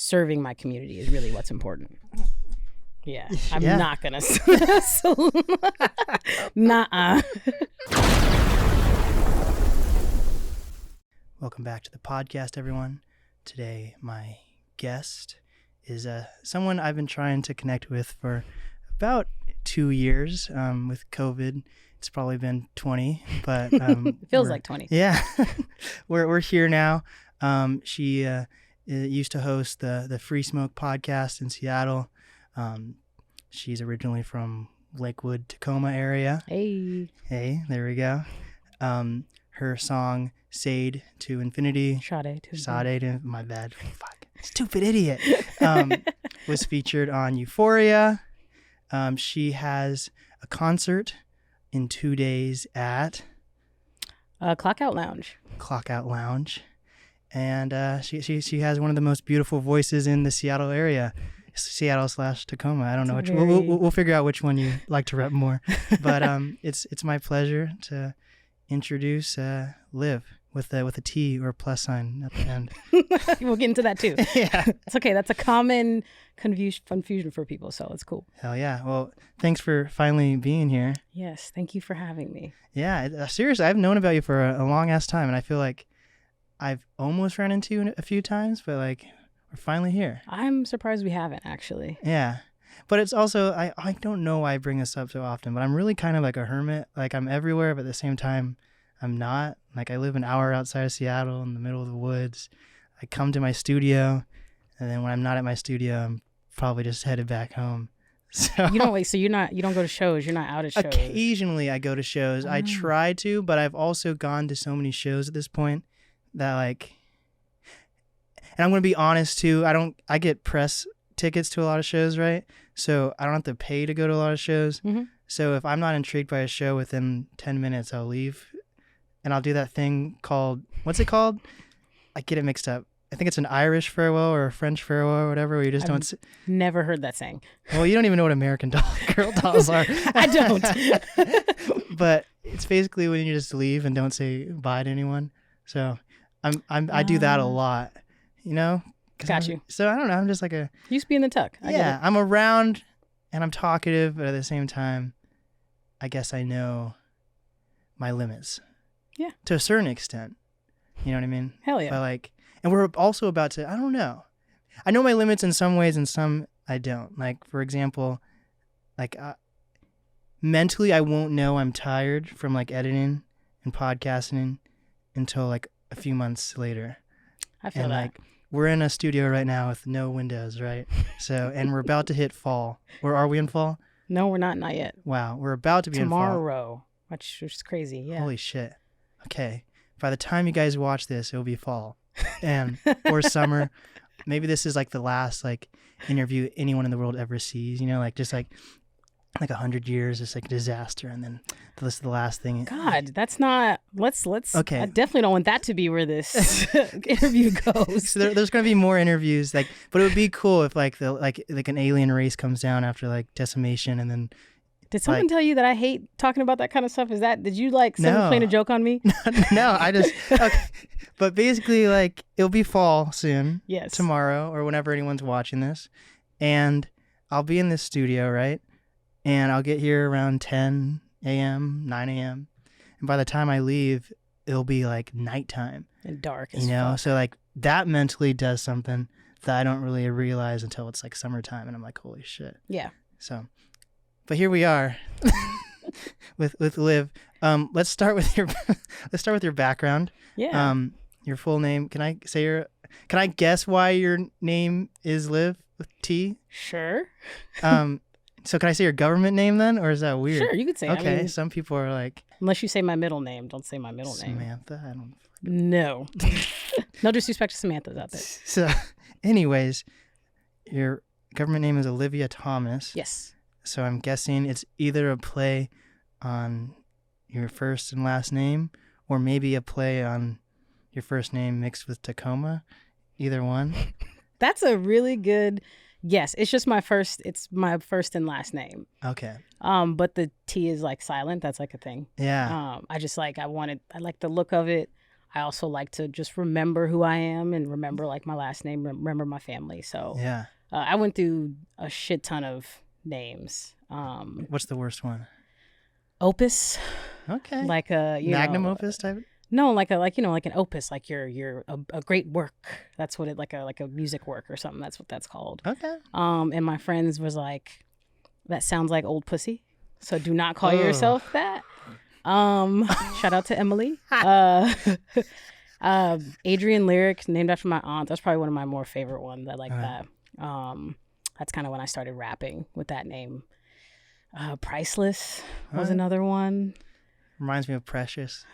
serving my community is really what's important. Yeah, I'm not gonna. Nuh-uh. Welcome back to the podcast, everyone. Today, my guest is someone I've been trying to connect with for about 2 years. With COVID, it's probably been 20, but it feels like 20. Yeah, we're here now. She used to host the Free Smoke podcast in Seattle. She's originally from Lakewood, Tacoma area. Hey, there we go. Her song "Sade to Infinity," my bad, fuck, stupid idiot, was featured on Euphoria. She has a concert in 2 days at Clockout Lounge. And she has one of the most beautiful voices in the Seattle area. Seattle/Tacoma. I don't know which. We'll figure out which one you like to rep more. But it's my pleasure to introduce Liv with a T or a plus sign at the end. We'll get into that too. Yeah, it's okay. That's a common confusion for people, so it's cool. Hell yeah. Well, thanks for finally being here. Yes, thank you for having me. Yeah, seriously, I've known about you for a long ass time, and I feel like I've almost ran into you a few times, but like we're finally here. I'm surprised we haven't, actually. Yeah. But it's also, I don't know why I bring this up so often, but I'm really kind of like a hermit. Like I'm everywhere, but at the same time, I'm not. Like I live an hour outside of Seattle in the middle of the woods. I come to my studio, and then when I'm not at my studio, I'm probably just headed back home. So you don't go to shows. You're not out at shows. Occasionally I go to shows. I try to, but I've also gone to so many shows at this point that like, and I'm going to be honest too, I get press tickets to a lot of shows, right? So I don't have to pay to go to a lot of shows. Mm-hmm. So if I'm not intrigued by a show within 10 minutes, I'll leave. And I'll do that thing called, what's it called? I get it mixed up. I think it's an Irish farewell or a French farewell or whatever, where you just don't. Never heard that saying. Well, you don't even know what American Girl dolls are. I don't. But it's basically when you just leave and don't say bye to anyone. So I do that a lot, you know? Got you. So I don't know. I'm just like a. Used to be in the tuck. Yeah, I'm around and I'm talkative, but at the same time, I guess I know my limits. Yeah. To a certain extent. You know what I mean? Hell yeah. But like, and we're also about to, I don't know. I know my limits in some ways and some I don't. Like, for example, like mentally I won't know I'm tired from like editing and podcasting until like a few months later. I feel that. Like, we're in a studio right now with no windows, right? So, and we're about to hit fall. Where are we in fall? No, we're not yet. Wow, we're about to be in fall. Tomorrow, which is crazy, yeah. Holy shit. Okay, by the time you guys watch this, it'll be fall, and or summer. Maybe this is like the last like interview anyone in the world ever sees. You know, like just like 100 years, it's like a disaster, and then this is the last thing. God, that's not. Let's. Okay. I definitely don't want that to be where this interview goes. So there's gonna be more interviews, like, but it would be cool if like like an alien race comes down after like decimation, and then. Did someone tell you that I hate talking about that kind of stuff? Did you like someone playing a joke on me? No, I just, okay. But basically like it'll be fall soon. Yes. Tomorrow or whenever anyone's watching this. And I'll be in this studio, right? And I'll get here around 10 a.m., 9 a.m. And by the time I leave, it'll be like nighttime. And dark as you know? fuck. So like that mentally does something that I don't really realize until it's like summertime and I'm like, holy shit. Yeah. So... But here we are with Liv. Let's start with your background. Yeah. Your full name. Can I guess why your name is Liv with T? Sure. So can I say your government name then, or is that weird? Sure, you could say. Okay. I mean, some people are like. Unless you say my middle name, don't say my middle name. Samantha. I don't. No. No disrespect to Samantha's out there. So, anyways, your government name is Olivia Thomas. Yes. So I'm guessing it's either a play on your first and last name, or maybe a play on your first name mixed with Tacoma. Either one. That's a really good guess. It's just my first and last name. Okay. But the T is like silent. That's like a thing. Yeah. I like the look of it. I also like to just remember who I am and remember like my last name, remember my family. So Yeah. I went through a shit ton of names. What's the worst one? Opus, Okay. like a Magnum opus type. no, like an opus, like you're a great work. That's what it like a music work or something. That's what that's called. Okay. And my friends was like, that sounds like old pussy. So do not call Oh. yourself that. Shout out to Emily. Adrian Lyric, named after my aunt. That's probably one of my more favorite ones. I like that. That's kind of when I started rapping with that name. Priceless was another one. Reminds me of Precious.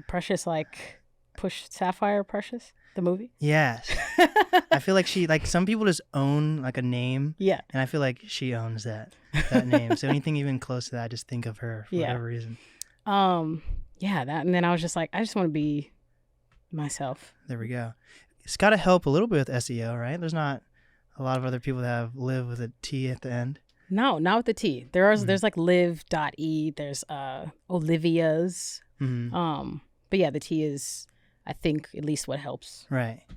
Precious, like Push Sapphire Precious, the movie. Yes. I feel like some people just own like a name. Yeah. And I feel like she owns that name. So anything even close to that, I just think of her for whatever reason. Yeah, that, and then I was just like, I just want to be myself. There we go. It's got to help a little bit with SEO, right? There's not a lot of other people that have live with a T at the end. No, not with the T. There's like live.e. There's Olivia's. But yeah, the T is, I think, at least what helps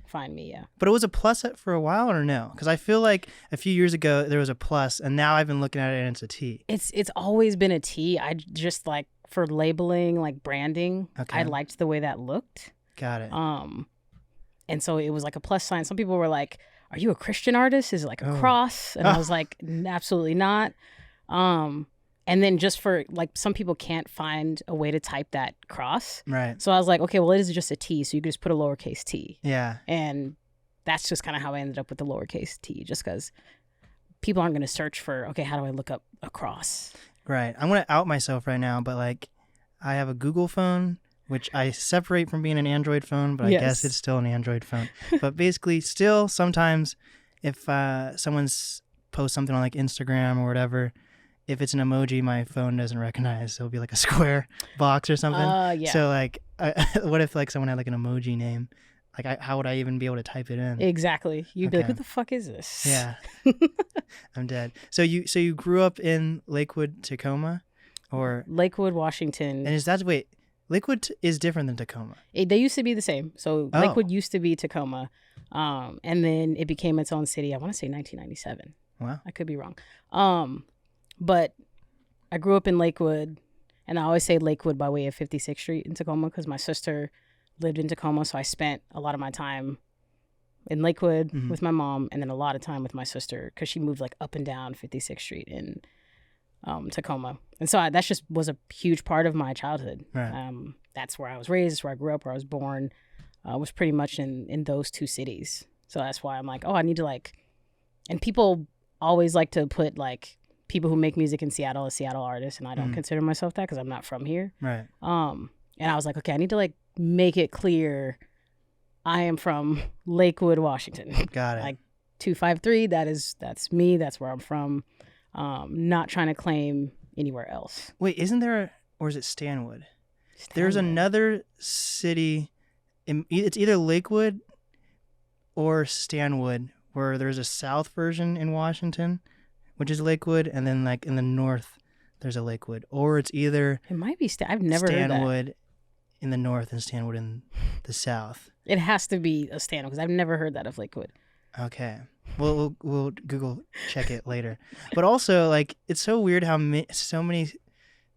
find me. Yeah. But it was a plus for a while or no? Because I feel like a few years ago there was a plus, and now I've been looking at it and it's a T. It's always been a T. I just like for labeling, like branding. Okay. I liked the way that looked. Got it. And so it was like a plus sign. Some people were like, "Are you a Christian artist? Is it like a cross?" And I was like, "Absolutely not." And then just for like, some people can't find a way to type that cross. Right. So I was like, okay, well, it is just a T. So you can just put a lowercase t. Yeah. And that's just kind of how I ended up with the lowercase t, just because people aren't going to search for, okay, how do I look up a cross? Right. I'm going to out myself right now, but like I have a Google phone, which I separate from being an Android phone, but I guess it's still an Android phone. But basically still sometimes if someone's post something on like Instagram or whatever, if it's an emoji my phone doesn't recognize, so it'll be like a square box or something. Yeah. So like what if like someone had like an emoji name? Like how would I even be able to type it in? Exactly. You'd be like, who the fuck is this? Yeah. I'm dead. So you grew up in Lakewood, Tacoma, or Lakewood, Washington. And Lakewood is different than Tacoma. They used to be the same. So Lakewood used to be Tacoma, and then it became its own city. I want to say 1997. Wow. I could be wrong. But I grew up in Lakewood, and I always say Lakewood by way of 56th Street in Tacoma because my sister lived in Tacoma, so I spent a lot of my time in Lakewood with my mom, and then a lot of time with my sister because she moved like up and down 56th Street in Tacoma. And so that just was a huge part of my childhood. Right. That's where I was raised, where I grew up, where I was born. Was pretty much in those two cities. So that's why I'm like, I need to like, and people always like to put like people who make music in Seattle as Seattle artists, and I don't consider myself that because I'm not from here. Right. And I was like, okay, I need to like make it clear I am from Lakewood, Washington. Got it. Like 253, that's me, that's where I'm from. Not trying to claim anywhere else. Wait, isn't there, or is it Stanwood? There's another city, it's either Lakewood or Stanwood, where there's a south version in Washington, which is Lakewood, and then like in the north, there's a Lakewood. Or it's either It might be I've never heard that. Stanwood in the north and Stanwood in the south. It has to be a Stanwood because I've never heard that of Lakewood. Okay. We'll Google check it later. But also, like, it's so weird how so many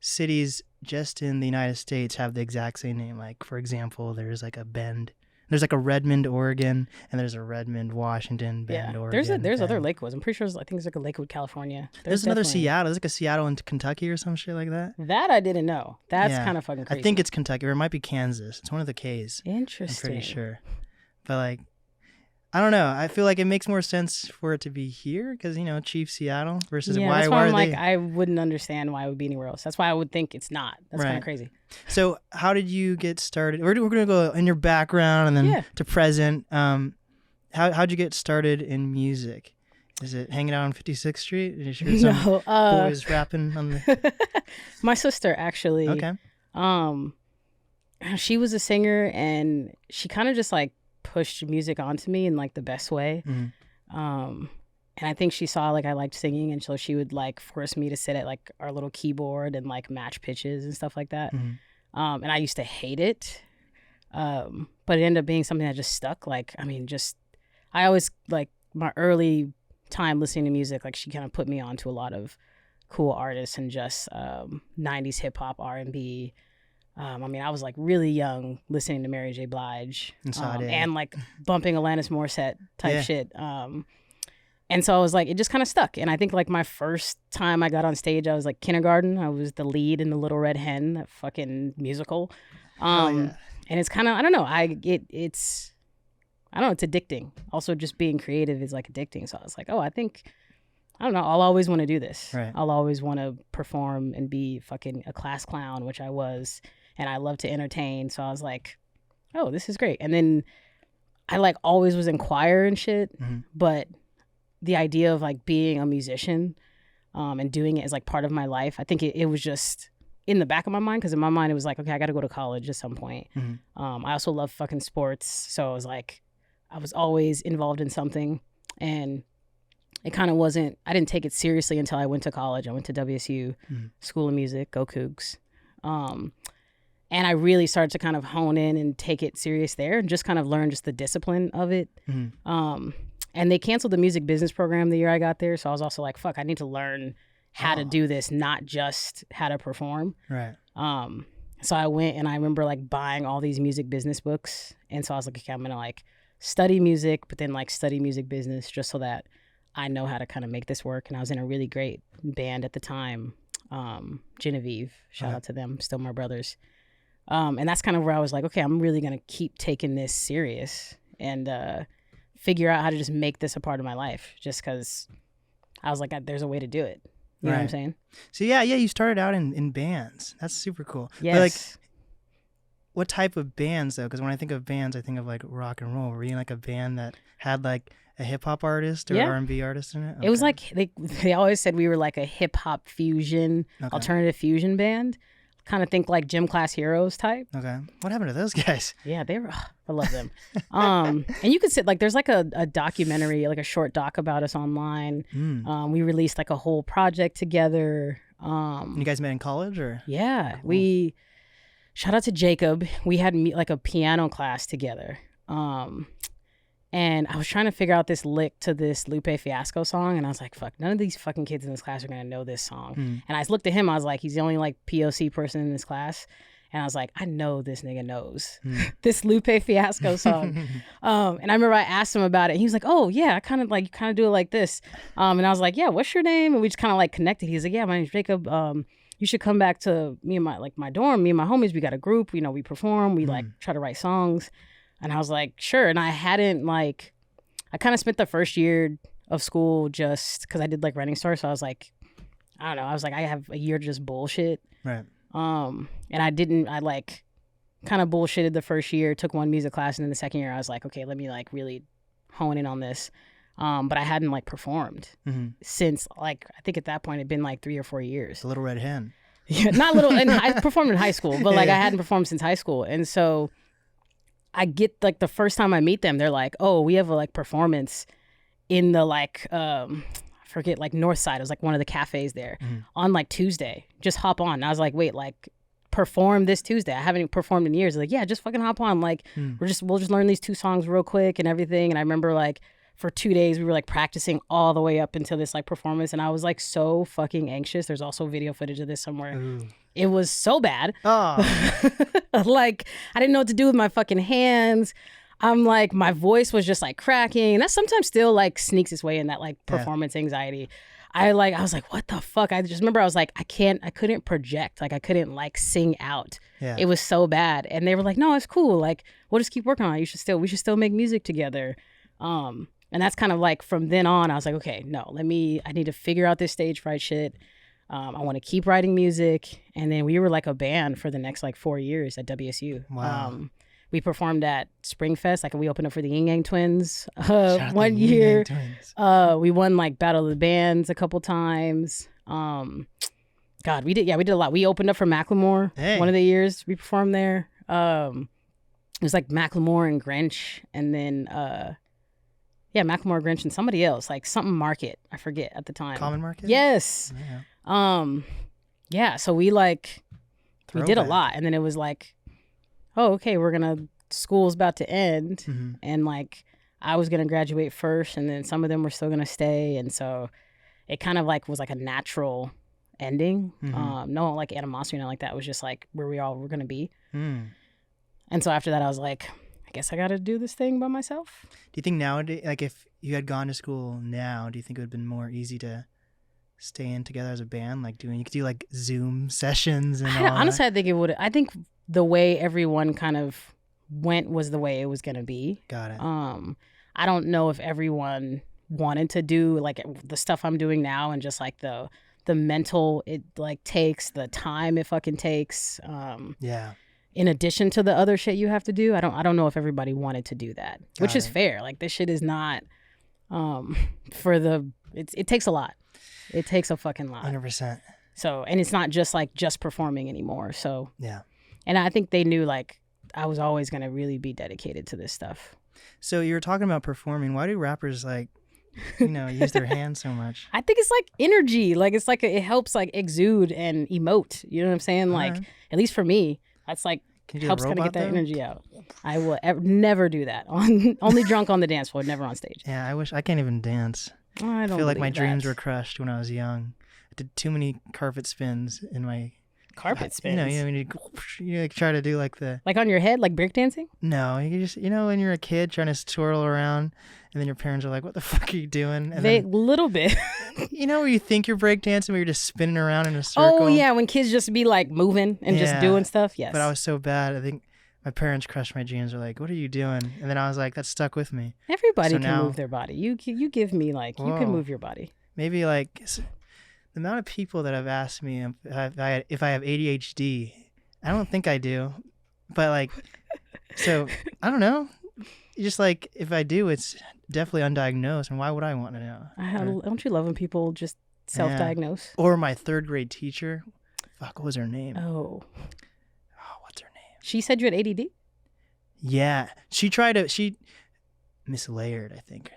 cities just in the United States have the exact same name. Like, for example, there's like a Bend. There's like a Redmond, Oregon, and there's a Redmond, Washington, Bend, Oregon. There's other Lakewoods. I'm pretty sure I think there's like a Lakewood, California. There's another Seattle. There's like a Seattle in Kentucky or some shit like that. That I didn't know. That's kind of fucking crazy. I think it's Kentucky, or it might be Kansas. It's one of the K's. Interesting. I'm pretty sure. But like, I don't know. I feel like it makes more sense for it to be here because, you know, Chief Seattle versus that's why I'm like, I wouldn't understand why it would be anywhere else. That's why I would think it's not. That's kind of crazy. So how did you get started? We're going to go in your background and then to present. How'd you get started in music? Is it hanging out on 56th Street? Did you hear some boys rapping on the... My sister, actually. Okay. She was a singer, and she kind of just like pushed music onto me in like the best way. And I think she saw like I liked singing, and so she would like force me to sit at like our little keyboard and like match pitches and stuff like that. And I used to hate it. But it ended up being something that just stuck. Like, I mean, just, I always, like, my early time listening to music, like, she kind of put me on to a lot of cool artists and just 90s hip-hop, R&B. I mean, I was, like, really young listening to Mary J. Blige and, like, bumping Alanis Morissette type shit. And so I was like, it just kind of stuck. And I think, like, my first time I got on stage, I was, like, kindergarten. I was the lead in The Little Red Hen, that fucking musical. And it's kind of, I don't know, it's addicting. Also, just being creative is, like, addicting. So I was like, oh, I don't know, I'll always want to do this. Right. I'll always want to perform and be fucking a class clown, which I was. And I love to entertain. So I was like, oh, this is great. And then I, like, always was in choir and shit. But the idea of, like, being a musician and doing it as, like, part of my life, I think it was just in the back of my mind, because in my mind it was like, okay, I got to go to college at some point. I also love fucking sports, so I was like, I was always involved in something, and it kind of wasn't, I didn't take it seriously until I went to college. I went to WSU School of Music, go Cougs. And I really started to kind of hone in and take it serious there and just kind of learn just the discipline of it. And they canceled the music business program the year I got there. So I was also like, fuck, I need to learn how to do this, not just how to perform. Right. So I went and I remember, like, buying all these music business books. And so I was like, okay, I'm going to, like, study music, but then, like, study music business just so that I know how to kind of make this work. And I was in a really great band at the time, Genevieve. Shout out to them, still my brothers. And that's kind of where I was like, okay, I'm really going to keep taking this serious and figure out how to just make this a part of my life, just because I was like, there's a way to do it. You know what I'm saying? So yeah, you started out in bands. That's super cool. Yes. But, like, what type of bands, though? Because when I think of bands, I think of, like, rock and roll. Were you in, like, a band that had, like, a hip-hop artist or R&B artist in it? Okay. It was like, they always said we were like a hip-hop fusion, alternative fusion band. Kind of think like Gym Class Heroes type. Okay. What happened to those guys? Yeah, they were, I love them. And you could sit, like, there's like a documentary, like a short doc about us online. We released, like, a whole project together. You guys met in college, or? Yeah, cool. Shout out to Jacob. We had like a piano class together. And I was trying to figure out this lick to this Lupe Fiasco song. And I was like, fuck, none of these fucking kids in this class are going to know this song. And I looked at him. I was like, he's the only, like, POC person in this class. And I was like, I know this nigga knows this Lupe Fiasco song. And I remember I asked him about it. And he was like, oh, yeah, I kind of do it like this. And I was like, yeah, what's your name? And we just kind of, like, connected. He's like, yeah, my name's Jacob. You should come back to me and my dorm. Me and my homies, we got a group. You know, we perform. We, like, try to write songs. And I was like, sure. And I hadn't, like, I kind of spent the first year of school just because I did, like, Running Stars. So I was like, I don't know. I was like, I have a year to just bullshit. Right. And I like kind of bullshitted the first year, took one music class. And then the second year I was like, okay, let me, like, really hone in on this. But I hadn't, like, performed since, like, I think at that point it'd been like 3 or 4 years. The Little Red Hen. Yeah, not little. And I performed in high school, but, like, I hadn't performed since high school. And so I get, like, the first time I meet them, they're like, oh, we have a, like, performance in the, like, I forget, like, North Side. It was, like, one of the cafes there on, like, Tuesday. Just hop on. And I was like, wait, like, perform this Tuesday? I haven't performed in years. They're like, yeah, just fucking hop on. Like, we'll just learn these 2 songs real quick and everything. And I remember, like, for 2 days we were, like, practicing all the way up until this, like, performance. And I was, like, so fucking anxious. There's also video footage of this somewhere. Ooh. It was so bad. Like, I didn't know what to do with my fucking hands. I'm like, my voice was just, like, cracking. And that sometimes still, like, sneaks its way in that, like, performance anxiety. I was like, what the fuck? I just remember I was like, I couldn't project. Like, I couldn't, like, sing out. Yeah. It was so bad. And they were like, no, it's cool. Like, we'll just keep working on it. We should still make music together. And that's kind of like, from then on, I was like, okay, no, I need to figure out this stage fright shit. I want to keep writing music. And then we were, like, a band for the next, like, 4 years at WSU. Wow. We performed at Springfest. Like, we opened up for the Yin Yang Twins 1 year. We won, like, Battle of the Bands a couple times. God, we did a lot. We opened up for Macklemore one of the years we performed there. It was, like, Macklemore and Grinch, and then Macklemore, Grinch, and somebody else, like, something Market. I forget at the time. Common Market? Yes. Yeah. So we, like, we did a lot, and then it was like, oh, okay, we're gonna school's about to end, Mm-hmm. and like I was gonna graduate first, and then some of them were still gonna stay, and so it kind of like was like a natural ending. Mm-hmm. No like animosity or nothing like that. It was just like where we all were gonna be. Mm. And so after that, I was like, I guess I got to do this thing by myself. Do you think nowadays, like if you had gone to school now, do you think it would have been more easy to stay in together as a band? Like you could do like Zoom sessions and all Honestly, that? I think it would. I think the way everyone kind of went was the way it was going to be. Got it. I don't know if everyone wanted to do like the stuff I'm doing now and just like the mental it like takes, the time it fucking takes. Yeah. In addition to the other shit you have to do, I don't know if everybody wanted to do that, which is it. fair. Like this shit is not for the it takes a lot. It takes a fucking lot. 100%. So, and it's not just like just performing anymore. So, Yeah. and I think they knew like I was always going to really be dedicated to this stuff. So you were talking about performing. Why do rappers like, use their hands so much? I think it's like energy. Like it's like it helps like exude and emote. You know what I'm saying? Like at least for me, that's like helps kind of get that energy out. I will never do that. Only drunk on the dance floor, never on stage. Yeah, I can't even dance. I don't feel like my believe dreams that. were crushed when I was young. I did too many carpet spins in my Carpet spins. when you like try to do like like on your head, like breakdancing. No, you just when you're a kid trying to twirl around, and then your parents are like, "What the fuck are you doing?" And then, little bit. Where you think you're breakdancing, where you're just spinning around in a circle. Oh yeah, when kids just be like moving and just doing stuff. Yes. But I was so bad. I think my parents crushed my dreams. They're like, "What are you doing?" And then I was like, "That stuck with me." Everybody can move their body. You give me like you can move your body. Maybe like the amount of people that have asked me if I have ADHD. I don't think I do, but like, so I don't know. Just like if I do, it's definitely undiagnosed. And why would I want to know? Don't you love when people just self-diagnose? Yeah. Or my third grade teacher. Fuck, what was her name? Oh, what's her name? She said you had ADD? Yeah. She Miss Laird, I think.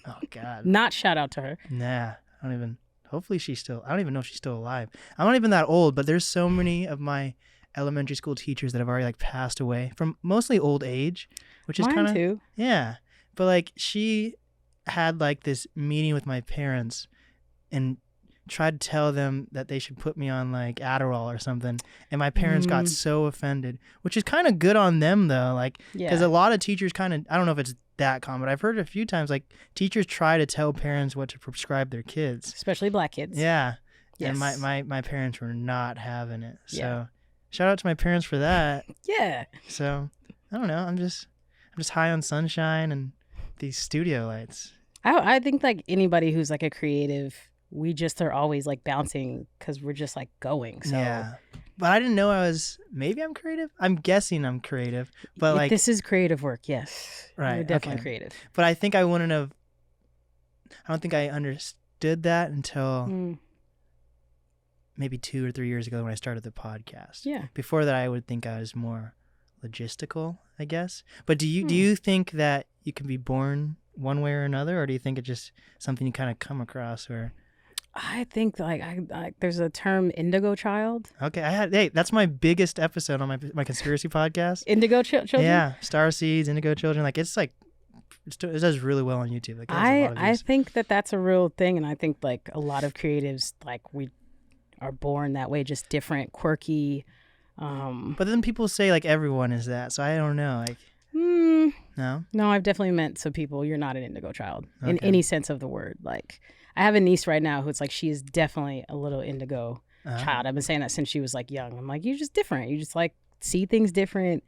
Oh, God. Not shout out to her. Nah. Hopefully I don't even know if she's still alive. I'm not even that old, but there's so many of my elementary school teachers that have already like passed away from mostly old age, which is kind of, too. Yeah. But like she had like this meeting with my parents and tried to tell them that they should put me on like Adderall or something. And my parents got so offended, which is kind of good on them though. Like, because a lot of teachers I don't know if it's that common, but I've heard it a few times, like teachers try to tell parents what to prescribe their kids. Especially black kids. Yeah. Yes. And my parents were not having it. So shout out to my parents for that. Yeah. So I don't know. I'm just high on sunshine and these studio lights. I think like anybody who's like a creative, we just are always like bouncing because we're just like going. So yeah. But I didn't know maybe I'm creative. I'm guessing I'm creative. But like this is creative work, yes. Right. You're definitely creative. But I think I don't think I understood that until maybe 2 or 3 years ago when I started the podcast. Yeah. Before that I would think I was more logistical, I guess. But do you think that you can be born one way or another, or do you think it's just something you kind of come across? Or I think like I there's a term indigo child. Okay, that's my biggest episode on my conspiracy podcast. Indigo children. Yeah, star seeds, indigo children. Like it does really well on YouTube. Like I think that's a real thing, and I think like a lot of creatives like we are born that way, just different, quirky. But then people say like everyone is that, so I don't know. Like no, I've definitely met some people. You're not an indigo child in any sense of the word. Like I have a niece right now who's like she is definitely a little indigo child. I've been saying that since she was like young. I'm like, you're just different. You just like see things different.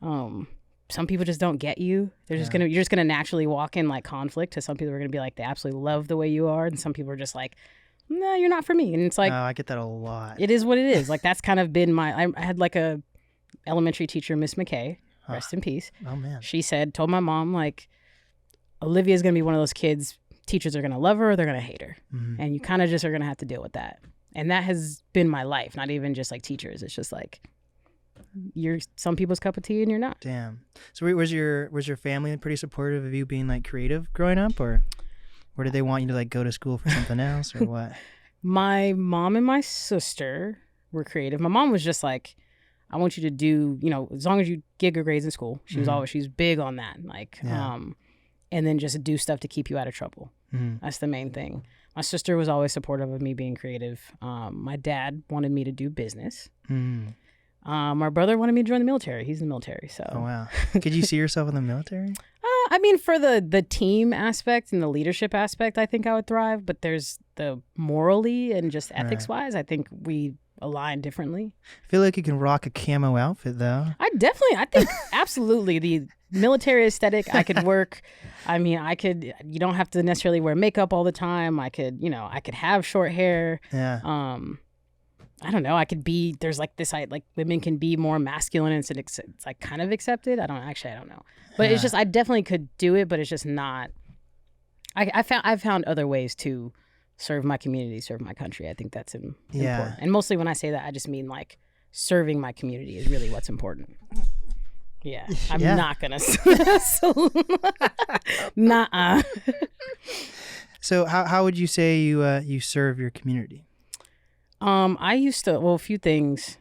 Some people just don't get you. You're just gonna naturally walk in like conflict. To some people are gonna be like they absolutely love the way you are, and some people are just like, no, you're not for me. And it's like, I get that a lot. It is what it is. Like that's kind of been I had like a elementary teacher, Miss McKay, rest in peace. Oh man. She told my mom like, Olivia's gonna be one of those kids. Teachers are gonna love her or they're gonna hate her, and you kind of just are gonna have to deal with that. And that has been my life. Not even just like teachers. It's just like you're some people's cup of tea and you're not. Damn. So was your family pretty supportive of you being like creative growing up, or did they want you to like go to school for something else, or what? My mom and my sister were creative. My mom was just like, I want you to do, as long as you get good grades in school. She was she's big on that. Like, and then just do stuff to keep you out of trouble. That's the main thing. My sister was always supportive of me being creative. My dad wanted me to do business. My brother wanted me to join the military. He's in the military, so. Oh, wow. Could you see yourself in the military? I mean, for the team aspect and the leadership aspect, I think I would thrive. But there's the morally and just ethics-wise, I think we align differently. I feel like you can rock a camo outfit, though. I think absolutely the military aesthetic, I could work. I mean, you don't have to necessarily wear makeup all the time. I could have short hair. Yeah. I don't know. There's like this, like women can be more masculine and it's like kind of accepted. I don't know. But it's just, I definitely could do it, but it's just not, I've found other ways to serve my community, serve my country. I think that's important. And mostly when I say that, I just mean like serving my community is really what's important. Yeah. I'm not going to. Nuh-uh. So how would you say you serve your community? I used to, a few things.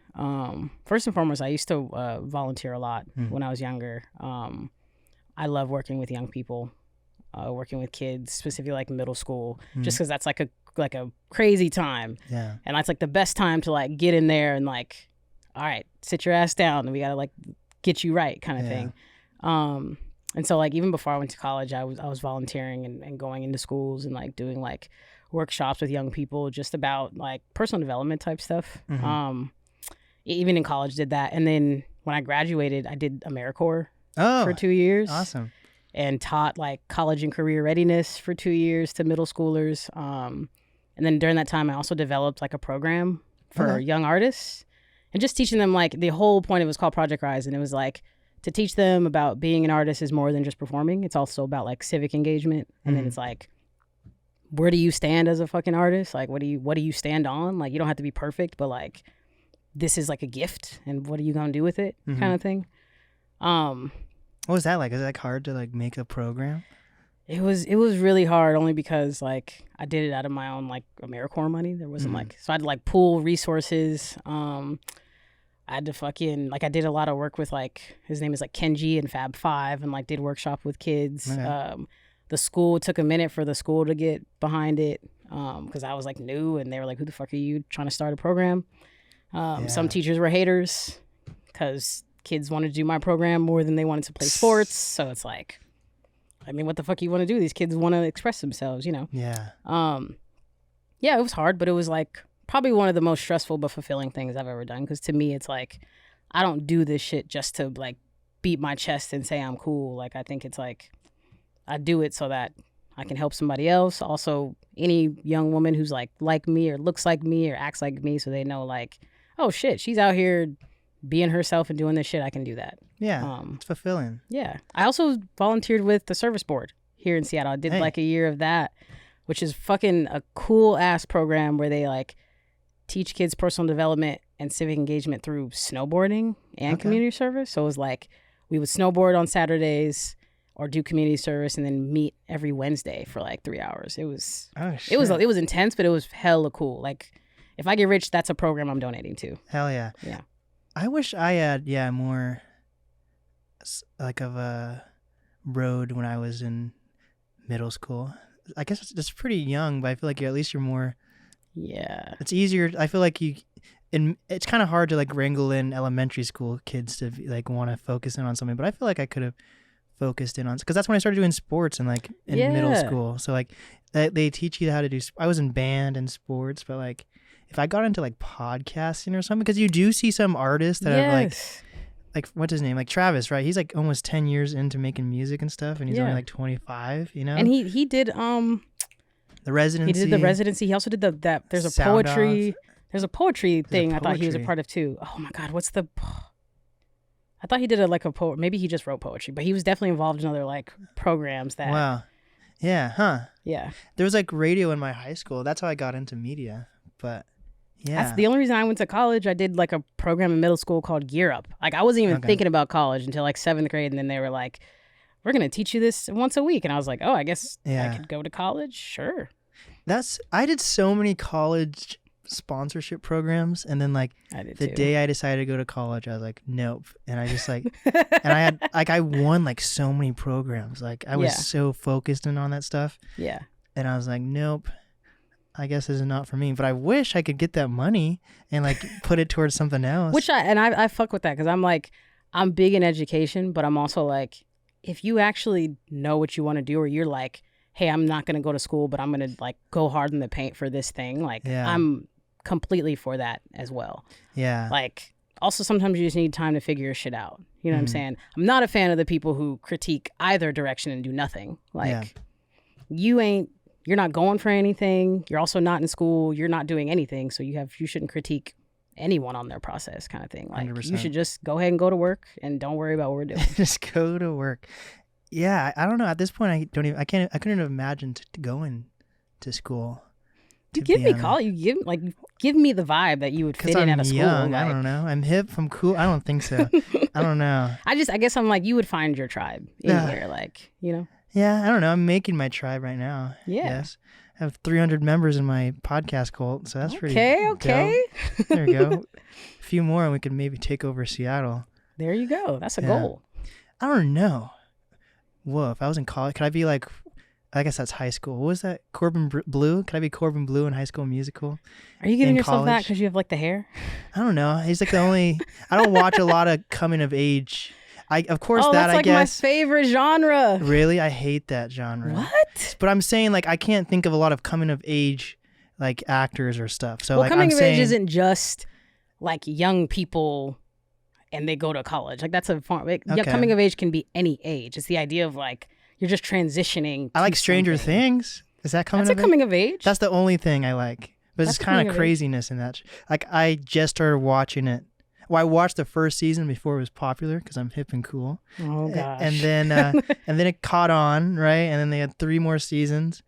First and foremost, I used to volunteer a lot when I was younger. I love working with young people, working with kids, specifically like middle school, just because that's like a crazy time. Yeah. And that's like the best time to like get in there and like, all right, sit your ass down and we got to like get you right kind of thing. And so like even before I went to college, I was volunteering and going into schools and like doing like workshops with young people just about like personal development type stuff. Even in college did that. And then when I graduated, I did AmeriCorps for 2 years. Awesome. And taught like college and career readiness for 2 years to middle schoolers. And then during that time, I also developed like a program for young artists and just teaching them like the whole point of it was called Project Rise. And it was like to teach them about being an artist is more than just performing. It's also about like civic engagement. And then it's like, where do you stand as a fucking artist? Like, what do you stand on? Like, you don't have to be perfect, but like, this is like a gift and what are you going to do with it kind of thing. What was that like? Is it like hard to like make a program? It was really hard only because like I did it out of my own like AmeriCorps money. There wasn't like, so I had to like pool resources. I had to fucking, like I did a lot of work with like, his name is like Kenji and Fab Five and like did workshop with kids. The school took a minute for the school to get behind it because I was like new and they were like, who the fuck are you trying to start a program? Some teachers were haters because kids wanted to do my program more than they wanted to play sports. So it's like, I mean, what the fuck you want to do? These kids want to express themselves, Yeah. Yeah, it was hard, but it was like probably one of the most stressful but fulfilling things I've ever done. Because to me, it's like, I don't do this shit just to like beat my chest and say I'm cool. Like, I think it's like, I do it so that I can help somebody else. Also, any young woman who's like me or looks like me or acts like me, so they know like, oh shit, she's out here being herself and doing this shit. I can do that. Yeah, it's fulfilling. Yeah. I also volunteered with the Service Board here in Seattle. I did like a year of that, which is fucking a cool ass program where they like teach kids personal development and civic engagement through snowboarding and community service. So it was like we would snowboard on Saturdays or do community service and then meet every Wednesday for like 3 hours. It was it was intense, but it was hella cool. Like if I get rich, that's a program I'm donating to. Hell yeah. Yeah. I wish I had more like of a road when I was in middle school. I guess it's pretty young, but I feel like at least you're more. Yeah. It's easier. I feel like it's kind of hard to like wrangle in elementary school kids to like want to focus in on something, but I feel like I could have focused in on, because that's when I started doing sports and like in middle school. So like they teach you how to do. I was in band and sports, but like if I got into like podcasting or something, because you do see some artists that have like what's his name, like Travis, right? He's like almost 10 years into making music and stuff, and he's only like 25, And he did the residency. He did the residency. He also did that. There's a poetry. There's a poetry thing. I thought he was a part of too. Oh my God, what's the? I thought he did a poet. Maybe he just wrote poetry, but he was definitely involved in other like programs that. Wow. Yeah. Huh. Yeah. There was like radio in my high school. That's how I got into media. But yeah. That's the only reason I went to college. I did like a program in middle school called Gear Up. Like I wasn't even thinking about college until like 7th grade, and then they were like, "We're gonna teach you this once a week," and I was like, "Oh, I guess I could go to college." Sure. I did so many college sponsorship programs, and then like I did the too. day I decided to go to college, I was like, nope. And I just like, and I had like I won like so many programs. Like I was so focused in on that stuff. Yeah. And I was like, nope. I guess this is not for me, but I wish I could get that money and like put it towards something else. Which I fuck with that because I'm like, I'm big in education, but I'm also like, if you actually know what you want to do, or you're like, hey, I'm not going to go to school, but I'm going to like go hard in the paint for this thing. Like I'm completely for that as well. Yeah. Like also sometimes you just need time to figure your shit out. You know what I'm saying? I'm not a fan of the people who critique either direction and do nothing. Like you're not going for anything. You're also not in school. You're not doing anything. So you shouldn't critique anyone on their process kind of thing. Like 100%. You should just go ahead and go to work and don't worry about what we're doing. Just go to work. Yeah. I don't know. At this point, I couldn't imagine going to school. You give me college. You give me the vibe that you would fit in at a school. Young, like, I don't know. I'm hip. I'm cool. I don't think so. I don't know. I guess I'm like, you would find your tribe in here. Like, you know? Yeah, I don't know. I'm making my tribe right now. Yeah. Yes. I have 300 members in my podcast cult, so that's pretty okay. dope. There we go. A few more and we could maybe take over Seattle. There you go. That's a goal. I don't know. Whoa, if I was in college, could I be like, I guess that's high school. What was that? Corbin Blue? Could I be Corbin Blue in High School Musical? Are you giving yourself that because you have like the hair? I don't know. He's like the only, I don't watch a lot of coming of age. Of course, that's like my guess. favorite genre. Really? I hate that genre. What? But I'm saying like I can't think of a lot of coming of age like actors or stuff. So like coming of age isn't just like young people and they go to college. Like that's coming of age can be any age. It's the idea of like you're just transitioning. I like Stranger Things. Is that coming of age? That's a coming of age. That's the only thing I like. But it's kind of craziness in that. Like I just started watching it. Well, I watched the first season before it was popular because I'm hip and cool. Oh gosh! And then it caught on, right? And then they had 3 more seasons,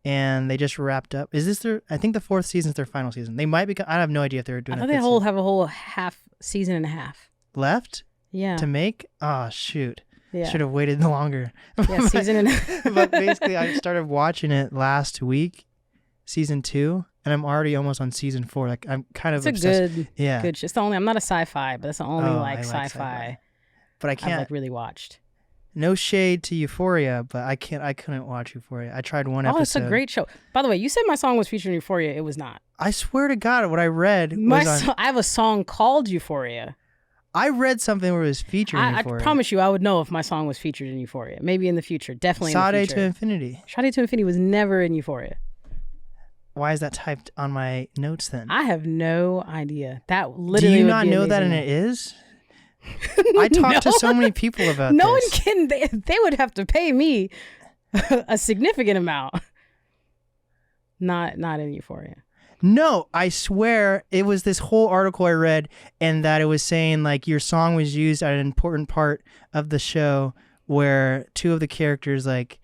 and they just wrapped up. Is this their? I think the 4th season is their final season. They might be. I have no idea if they're doing. I thought they have a whole half season and a half left. Yeah. To make. Oh shoot! Yeah. Should have waited longer. Yeah, season and a half. But basically, I started watching it last week, season 2. And I'm already almost on season 4. Like I'm kind of obsessed. It's a good. It's the only. I'm not a sci-fi, but that's the only like sci-fi. But I can't I've like really watched. No shade to Euphoria, but I couldn't watch Euphoria. I tried one episode. Oh, it's a great show. By the way, you said my song was featured in Euphoria. It was not. I swear to God, what I read I have a song called Euphoria. I read something where it was featured in Euphoria. I promise you, I would know if my song was featured in Euphoria. Maybe in the future. Definitely in the future. Sade to Infinity. Sade to Infinity was never in Euphoria. Why is that typed on my notes then? I have no idea. That literally. Do you not know that and it is? I talked to so many people about this. No one can. They would have to pay me a significant amount. Not in Euphoria. No, I swear it was this whole article I read, and that it was saying like your song was used at an important part of the show where 2 of the characters like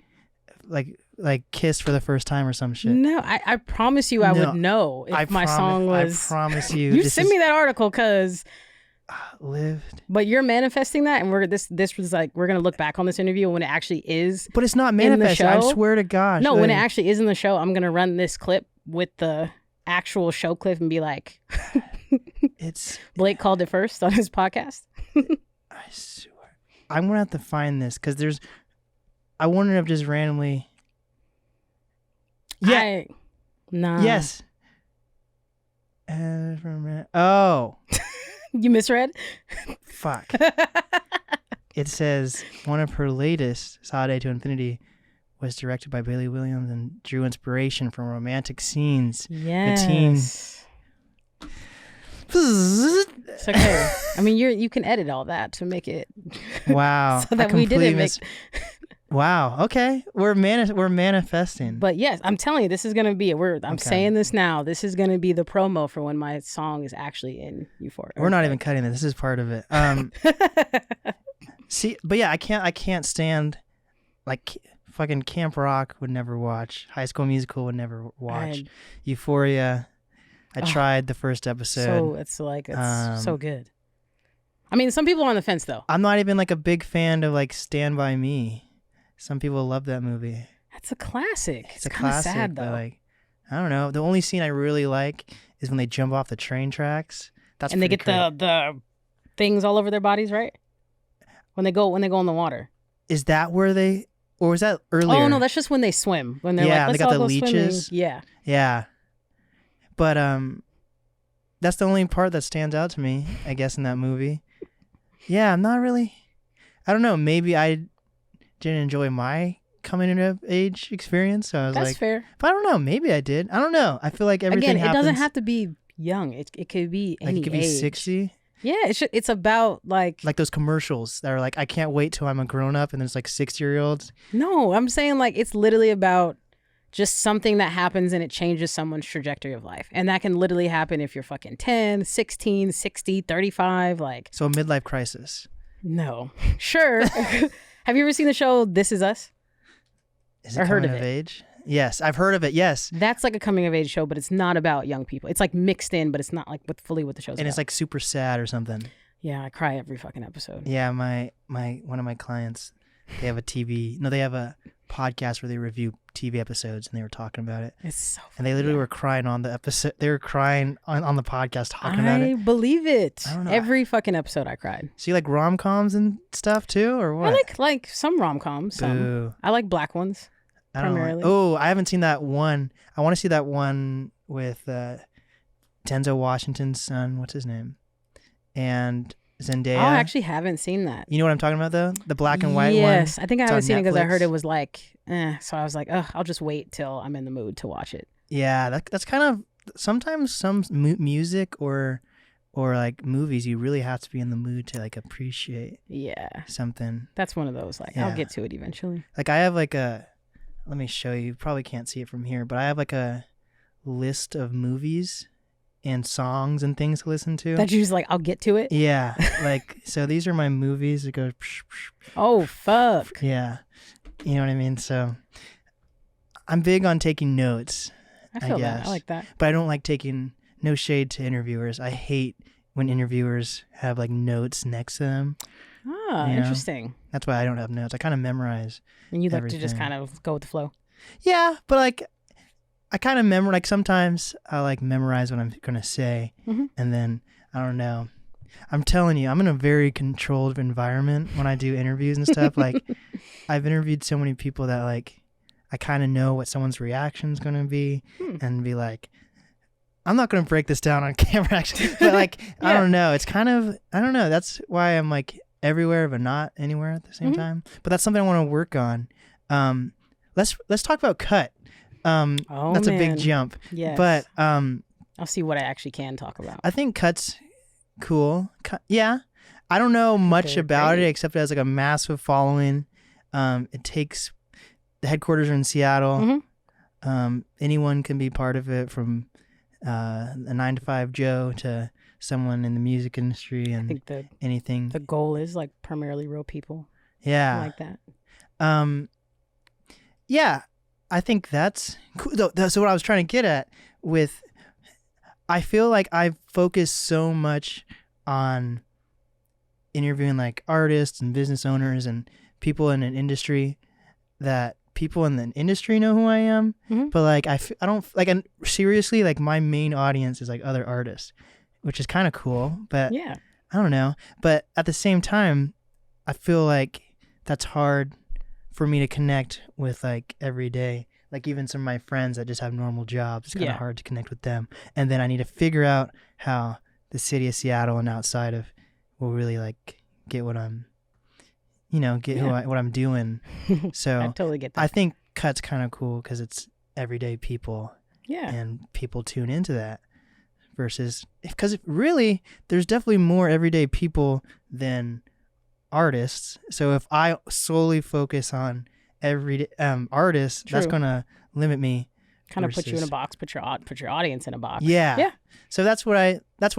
kissed for the first time or some shit. No, I promise you I would know if my song was. I promise you. You send me that article because. Lived. But you're manifesting that, and this was like we're gonna look back on this interview when it actually is. But it's not manifesting. I swear to gosh. No, when it actually is in the show, I'm gonna run this clip with the actual show clip and be like, "It's Blake called it first on his podcast." I swear, I'm gonna have to find this because I wouldn't have just randomly. Yeah. Nah. Yes. Oh. You misread? Fuck. It says one of her latest, Sade to Infinity, was directed by Bailey Williams and drew inspiration from romantic scenes. Yes. It's okay. I mean, you can edit all that to make it. Wow. So that we didn't make. Wow. Okay. We're manifesting. But yes, I'm telling you, this is gonna be. I'm saying this now. This is gonna be the promo for when my song is actually in Euphoria. We're not even cutting this. This is part of it. See, but yeah, I can't stand like fucking Camp Rock would never watch. High School Musical would never watch. Euphoria. I tried the first episode. So it's so good. I mean, some people are on the fence though. I'm not even like a big fan of like Stand By Me. Some people love that movie. That's a classic. It's a classic, sad though. But like, I don't know. The only scene I really like is when they jump off the train tracks. That's and they pretty get the things all over their bodies, right? When they go in the water. Is that where they, or was that earlier? Oh no, that's just when they swim. When they're like, let's they got all the go leeches. swimming. Yeah. Yeah. But that's the only part that stands out to me, I guess, in that movie. Yeah, I'm not really, I don't know, maybe I didn't enjoy my coming of age experience. So I was That's fair. but I don't know, maybe I did. I don't know. I feel like everything Again, it happens. doesn't have to be young. It could be like any it could be age. 60. Yeah, it's about like Like those commercials that are like, I can't wait till I'm a grown up, and there's like 60-year-olds. No, I'm saying like it's literally about just something that happens and it changes someone's trajectory of life. And that can literally happen if you're fucking 10, 16, 60, 35, like. So a midlife crisis. No. Sure. Have you ever seen the show This Is Us? Is it Or heard coming of of it? age? Yes, I've heard of it. Yes. That's like a coming of age show, but it's not about young people. It's like mixed in, but it's not like fully what the show's And about. it's like super sad or something. Yeah, I cry every fucking episode. Yeah, my one of my clients, they have a podcast where they review TV episodes, and they were talking about it. It's so funny. And they literally were crying on the episode. They were crying on the podcast talking about I it. believe it. I don't know. Every fucking episode I cried. So you like rom-coms and stuff too, or what? I like some rom-coms. Some. Boo. I like black ones. I don't primarily. I haven't seen that one. I want to see that one with Denzel Washington's son. What's his name? And Zendaya. Oh, I actually haven't seen that. You know what I'm talking about though? The black and white one. Yes, I think I It's haven't on seen it because I heard Netflix. it was like, so I was like, I'll just wait till I'm in the mood to watch it. Yeah, that's kind of sometimes some music or like movies, you really have to be in the mood to like appreciate Yeah, something. that's one of those. Like, Yeah. I'll get to it eventually. Like I have like let me show you. You probably can't see it from here, but I have like a list of movies and songs and things to listen to. That you just like, I'll get to it. Yeah, like so these are my movies. It goes. Oh fuck. Yeah, you know what I mean. So I'm big on taking notes, I feel that. guess. I like that. but I don't like taking. No shade to interviewers. I hate when interviewers have like notes next to them. Ah, You know? interesting. That's why I don't have notes. I kind of memorize. And you like to just Everything. kind of go with the flow. Yeah, but like I kind of memorize. Like sometimes I like memorize what I'm gonna say, Mhm. and then I don't know. I'm telling you, I'm in a very controlled environment when I do interviews and stuff. Like I've interviewed so many people that like I kind of know what someone's reaction is gonna be, and be like, I'm not gonna break this down on camera, actually, but like I Yeah. don't know. It's kind of I don't know. That's why I'm like everywhere but not anywhere at the same time. But that's something I want to work on. Let's talk about cut. Oh, That's a man. big jump. Yes. But I'll see what I actually can talk about. I think cut's cool. Yeah. I don't know much They're about great. it except it has like a massive following. It takes the headquarters are in Seattle. Mhm. Anyone can be part of it, from a 9-to-5 Joe to someone in the music industry I and think anything. the goal is like primarily real people. Yeah. I like that. Yeah, I think that's cool. So what I was trying to get at with, I feel like I've focused so much on interviewing like artists and business owners and people in an industry that people in the industry know who I am. Mhm. But like I don't like, and seriously, like my main audience is like other artists, which is kind of cool. But Yeah. I don't know. But at the same time, I feel like that's hard for me to connect with like every day. Like even some of my friends that just have normal jobs, it's kind of Yeah. hard to connect with them. And then I need to figure out how the city of Seattle and outside of will really like get what I'm, get what I'm doing. So I totally get that. I think cut's kind of cool because it's everyday people Yeah. and people tune into that. Versus, because really, there's definitely more everyday people than artists. So if I solely focus on everyday artists, that's True. gonna limit me. Kind of put you in a versus- box, put your audience in a box. Yeah. Yeah. So that's what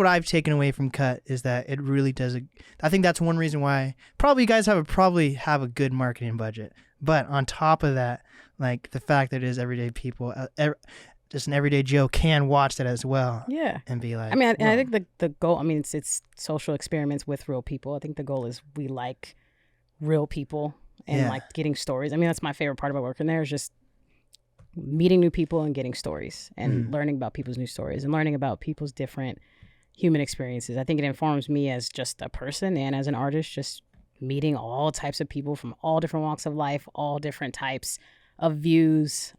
I've taken away from Cut, is that it really does. I think that's one reason why probably you guys have a good marketing budget. But on top of that, like the fact that it is everyday people, just an everyday Joe can watch that as well. Yeah. And be like, I mean, and I "Whoa." think the goal, I mean, it's social experiments with real people. I think the goal is we like real people and Yeah. like getting stories. I mean, that's my favorite part about working there, is just meeting new people and getting stories and learning about people's new stories and learning about people's different human experiences. I think it informs me as just a person and as an artist, just meeting all types of people from all different walks of life, all different types of views.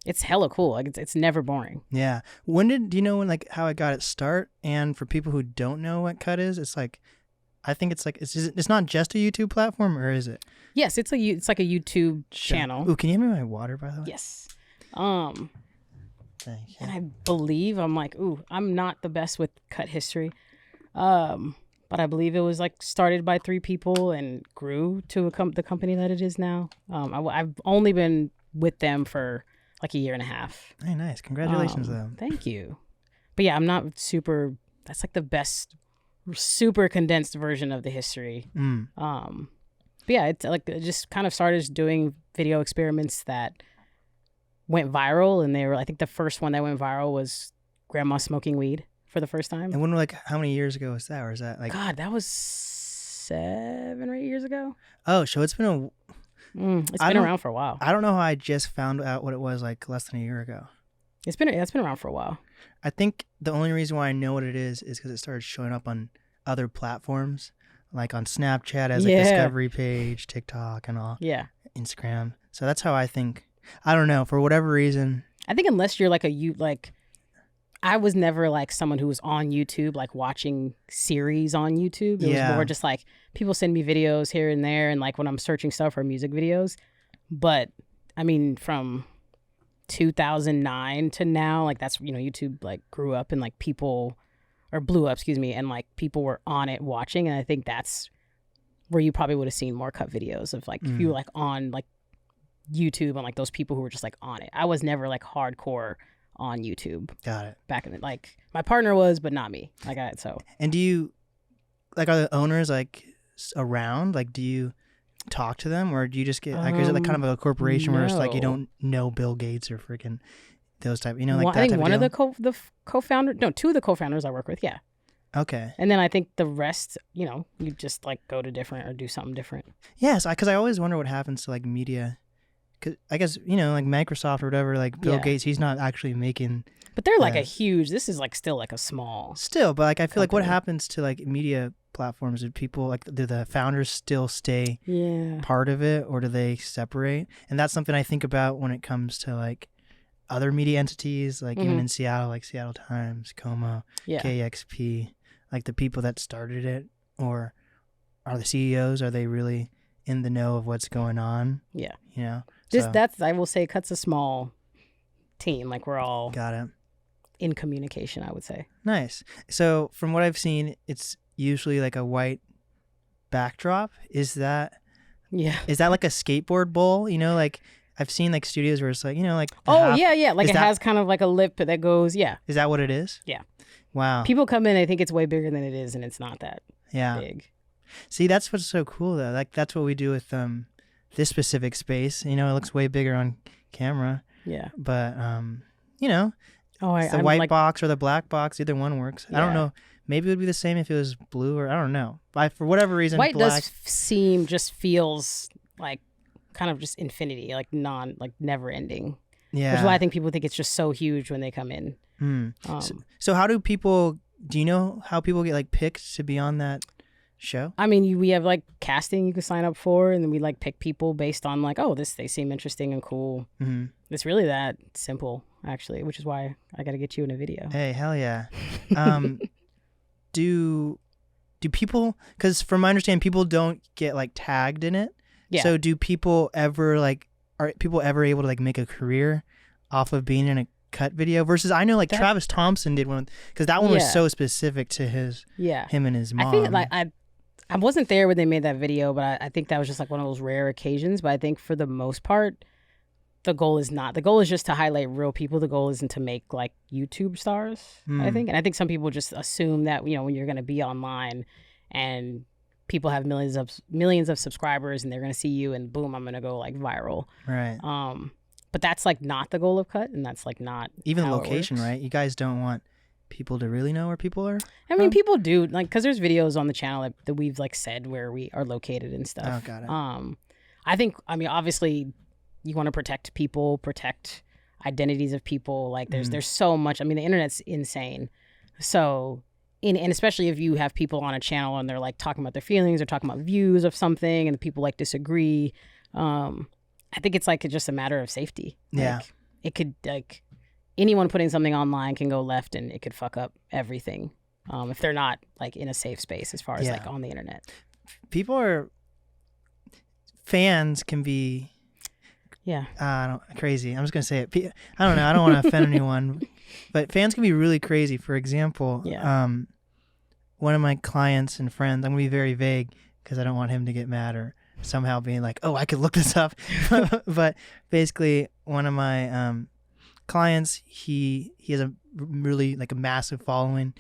It's hella cool. Like it's never boring. Yeah. Do you know when, like, how it got its start? And for people who don't know what Cut is, it's like, I think it's like, it's not just a YouTube platform, or is it? Yes, it's like a YouTube channel. Ooh, can you hand me my water, by the way? Yes. Thank you. And I believe I'm not the best with Cut history. But I believe it was like started by 3 people and grew to the company that it is now. I've only been with them for like a year and a half. Hey, nice. Congratulations, though. Thank you. But yeah, I'm not super, that's like the best, super condensed version of the history. But yeah, it's like, it just kind of started doing video experiments that went viral. And I think the first one that went viral was grandma smoking weed for the first time. And when, like, how many years ago was that? Or is that like... God, that was 7 or 8 years ago. Oh, so it's been it's been around for a while. I don't know how I just found out what it was like less than a year ago. It's been around for a while. I think the only reason why I know what it is because it started showing up on other platforms, like on Snapchat as a discovery page, TikTok and all. Yeah. Instagram. So that's how I think. I don't know, for whatever reason. I think unless you're like I was never like someone who was on YouTube, like watching series on YouTube. It was more just like people send me videos here and there, and like when I'm searching stuff for music videos. But I mean, from 2009 to now, like that's, YouTube like grew up and like people, or blew up, and like people were on it watching. And I think that's where you probably would have seen more Cut videos of like, if you were like on like YouTube and like those people who were just like on it. I was never like hardcore on YouTube. Got it. Back in like my partner was, but not me. And do you, like, are the owners like around? Like, do you talk to them, or do you just get like, is it like kind of a corporation where it's like you don't know Bill Gates or freaking those type, like that I think type one of of the co-founders, no, 2 of the co-founders I work with, yeah. Okay. And then I think the rest, you just like go to different or do something different. Yes, because I always wonder what happens to like media. Cause I guess, like Microsoft or whatever, like Bill Gates, he's not actually making. But they're like this is like still like a small. Still, but like I feel company. like what happens to like media platforms? Do people like, do the founders still stay part of it, or do they separate? And that's something I think about when it comes to like other media entities, like even in Seattle, like Seattle Times, Como, KXP, like the people that started it, or are the CEOs, are they really in the know of what's going on? Yeah. That's, I will say, Cut's a small team. Like we're all got it. In communication, I would say. Nice. So from what I've seen, it's usually like a white backdrop. Is that like a skateboard bowl? Like I've seen like studios where it's like, like. Like it has kind of like a lip that goes, Is that what it is? Yeah. Wow. People come in, they think it's way bigger than it is, and it's not that big. See, that's what's so cool though. Like that's what we do with this specific space. It looks way bigger on camera. Yeah. But it's the white box or the black box. Either one works. I don't know. Maybe it would be the same if it was blue, or I don't know. But for whatever reason, white black just feels like kind of just infinity, like never ending. Yeah. Which is why I think people think it's just so huge when they come in. So how do you know how people get like picked to be on that show? I mean, we have like casting you can sign up for, and then we like pick people based on like, they seem interesting and cool. It's really that simple, actually, which is why I got to get you in a video. Hey, hell yeah. Do people, because from my understanding, people don't get like tagged in it. Yeah. So do people ever are people ever able to like make a career off of being in a Cut video? Versus I know like Travis Thompson did one, because that one was so specific to him and his mom. I think like I wasn't there when they made that video, but I think that was just like one of those rare occasions. But I think for the most part, the goal is just to highlight real people. The goal isn't to make like YouTube stars, I think. And I think some people just assume that, when you're going to be online and people have millions of subscribers and they're going to see you and boom, I'm going to go like viral. Right. But that's like not the goal of Cut, and that's like not even the location, right? You guys don't want people to really know where people are? I mean, people do, like, because there's videos on the channel that we've like said where we are located and stuff. Oh, got it. I think, obviously you want to protect people, protect identities of people. Like there's so much. I mean, the internet's insane. So, and especially if you have people on a channel and they're like talking about their feelings or talking about views of something, and the people like disagree. I think it's like just a matter of safety. Yeah. Like, it could, like, anyone putting something online can go left and it could fuck up everything. If they're not like in a safe space as far as like on the internet. Fans can be crazy. I'm just gonna say it. I don't know. I don't want to offend anyone, but fans can be really crazy. For example, one of my clients and friends, I'm gonna be very vague because I don't want him to get mad or somehow being like, oh, I could look this up. But basically, one of my clients, he has a really like a massive following,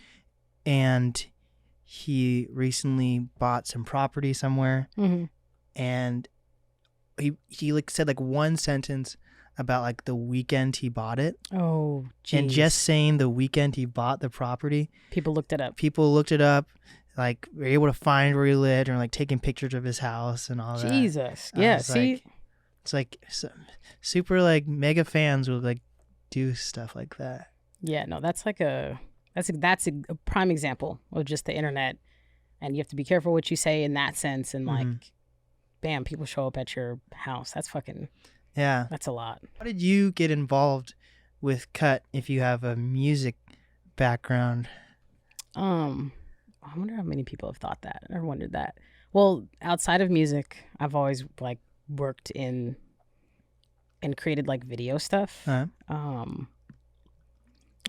and he recently bought some property somewhere, and he like said like one sentence about like the weekend he bought it. Oh, geez. And just saying the weekend he bought the property, people looked it up. Like were able to find where he lived, or like taking pictures of his house and all that. Jesus, yeah. See, like, it's like super like mega fans would like do stuff like that. Yeah, no, that's a prime example of just the internet, and you have to be careful what you say in that sense. And like, bam, people show up at your house. That's fucking that's a lot. How did you get involved with Cut if you have a music background? I wonder how many people have thought that or wondered that. Well, outside of music, I've always like worked in and created like video stuff. I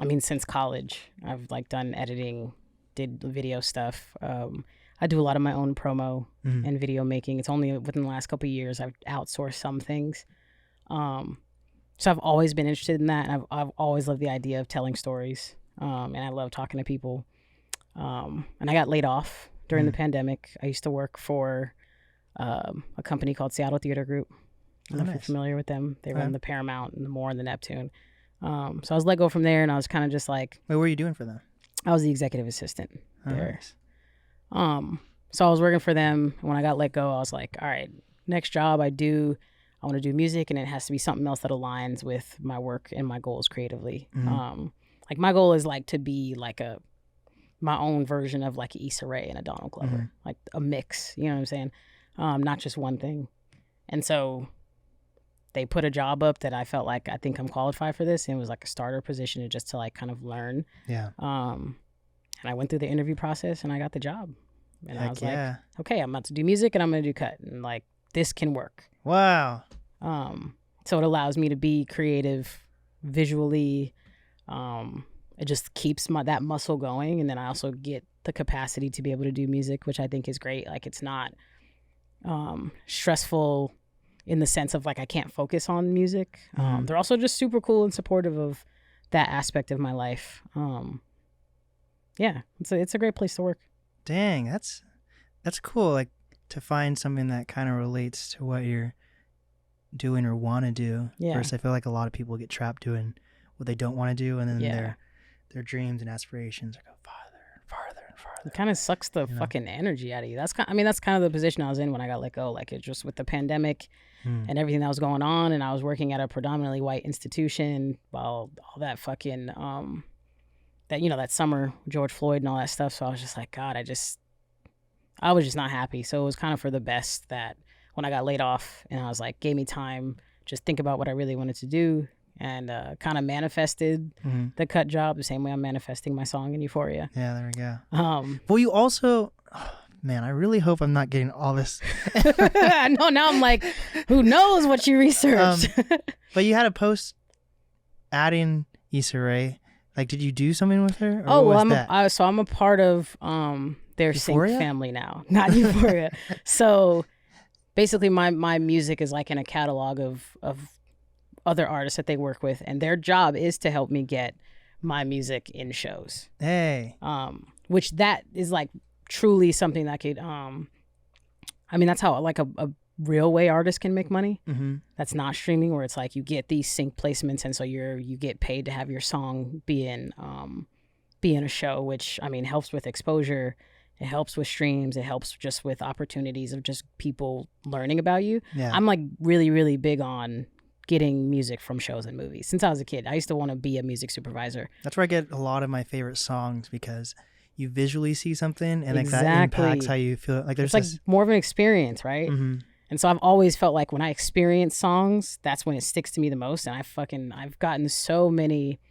mean, since college, I've like done editing, did video stuff. I do a lot of my own promo and video making. It's only within the last couple of years I've outsourced some things. So I've always been interested in that. And I've always loved the idea of telling stories. And I love talking to people. And I got laid off during the pandemic. I used to work for a company called Seattle Theater Group. I don't know if you're familiar with them. They run the Paramount and the Moore and the Neptune. So I was let go from there, and I was kind of just like... Wait, what were you doing for them? I was the executive assistant there. Nice. So I was working for them. And when I got let go, I was like, all right, next job I want to do music, and it has to be something else that aligns with my work and my goals creatively. Like my goal is like to be like my own version of like Issa Rae and a Donald Glover, like a mix, you know what I'm saying? Not just one thing. And so they put a job up that I felt like I think I'm qualified for this, and it was like a starter position just to like kind of learn. Yeah. And I went through the interview process and I got the job. And I was like, okay, I'm about to do music and I'm going to do Cut, and like this can work. Wow. So it allows me to be creative visually. It just keeps that muscle going, and then I also get the capacity to be able to do music, which I think is great. Like it's not stressful in the sense of like I can't focus on music. They're also just super cool and supportive of that aspect of my life. Yeah, it's a great place to work. Dang, that's cool. Like to find something that kind of relates to what you're doing or want to do. Yeah. Versus I feel like a lot of people get trapped doing what they don't want to do, and then their dreams and aspirations go farther and farther and farther. It kind of sucks the fucking energy out of you. That's kind of the position I was in when I got let go. Like it just with the pandemic and everything that was going on, and I was working at a predominantly white institution while all that fucking that summer George Floyd and all that stuff. So I was just like, God, I was just not happy. So it was kind of for the best that when I got laid off, and I was like, gave me time, just think about what I really wanted to do. And kind of manifested the Cut job the same way I'm manifesting my song in Euphoria. Yeah, there we go. Well, you also, man, I really hope I'm not getting all this. I know, now I'm like, who knows what you researched? But you had a post adding Issa Rae. Like, did you do something with her? Or I'm a part of their Sync family now, not Euphoria. So basically, my music is like in a catalog of other artists that they work with, and their job is to help me get my music in shows. Hey. Which that is like truly something that could that's how like a real way artists can make money. That's not streaming, where it's like you get these sync placements, and so you get paid to have your song be in a show, which I mean helps with exposure. It helps with streams. It helps just with opportunities of just people learning about you. Yeah. I'm like really, really big on getting music from shows and movies since I was a kid. I used to want to be a music supervisor. That's where I get a lot of my favorite songs, because you visually see something and like that Exactly. impacts how you feel. Like there's It's like more of an experience, right? Mm-hmm. And so I've always felt like when I experience songs, that's when it sticks to me the most. And I've gotten so many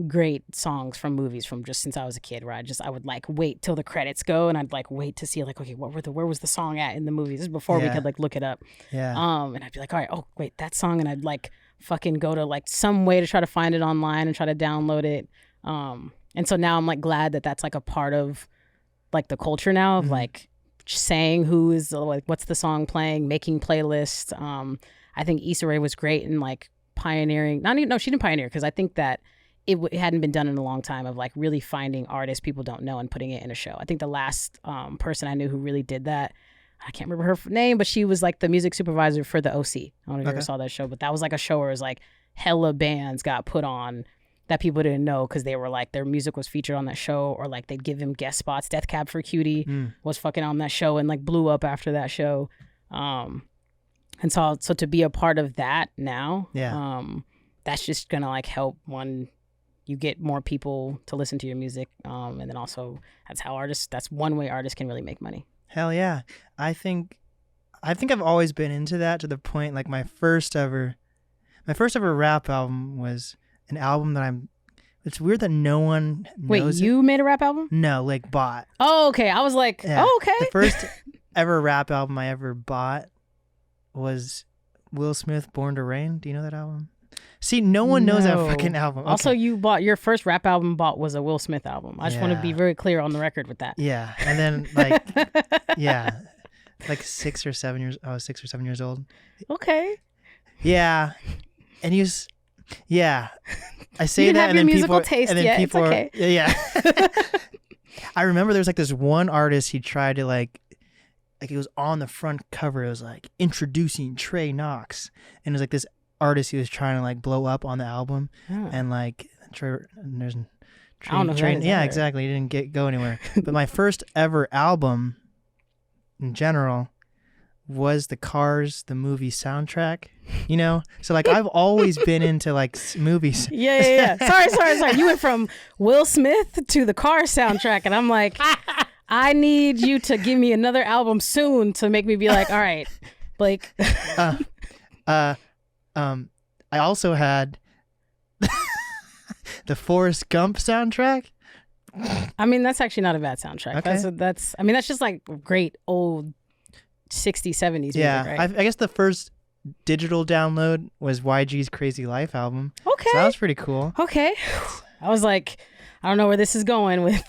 great songs from movies from just since I was a kid, where I would like wait till the credits go and I'd like wait to see like, okay, where was the song at in the movie? This is before we could like look it up. Yeah. And I'd be like, all right, oh wait, that song, and I'd like fucking go to like some way to try to find it online and try to download it. And so now I'm like glad that that's like a part of like the culture now of like saying who is like what's the song playing, making playlists. I think Issa Rae was great in like pioneering. She didn't pioneer, because I think that it hadn't been done in a long time, of like really finding artists people don't know and putting it in a show. I think the last person I knew who really did that, I can't remember her name, but she was like the music supervisor for the OC. I don't know if you ever saw that show, but that was like a show where it was like hella bands got put on that people didn't know because they were like their music was featured on that show, or like they'd give them guest spots. Death Cab for Cutie was fucking on that show and like blew up after that show. And so to be a part of that now, that's just gonna like help one. You get more people to listen to your music, and then also that's one way artists can really make money. Hell yeah. I think I've always been into that, to the point like my first ever rap album was an album that it's weird that no one knows. Wait, you made a rap album? No, like bought. Oh, okay. I was like, oh, okay. The first ever rap album I ever bought was Will Smith, Born to Rain. Do you know that album? See, no one knows that fucking album. Okay. Also, your first rap album was a Will Smith album. I just want to be very clear on the record with that. Yeah. And then like, like 6 or 7 years, I was 6 or 7 years old. Okay. Yeah. And he was, I say you didn't that have and your then musical people, taste and then yet. people It's okay. Yeah. I remember there was like this one artist, he tried to like it was on the front cover. It was like introducing Trey Knox. And it was like this artist he was trying to like blow up on the album. And like I don't know Trey, yeah, exactly. He didn't go anywhere. But my first ever album in general was the Cars, the movie soundtrack, you know? So like I've always been into like movies. Yeah. Sorry. You went from Will Smith to the Cars soundtrack, and I'm like, I need you to give me another album soon to make me be like, all right, Blake. I also had the Forrest Gump soundtrack. I mean, that's actually not a bad soundtrack. Okay. That's just like great old 60s, 70s music, right? I guess the first digital download was YG's Crazy Life album. Okay. So that was pretty cool. Okay. I was like, I don't know where this is going with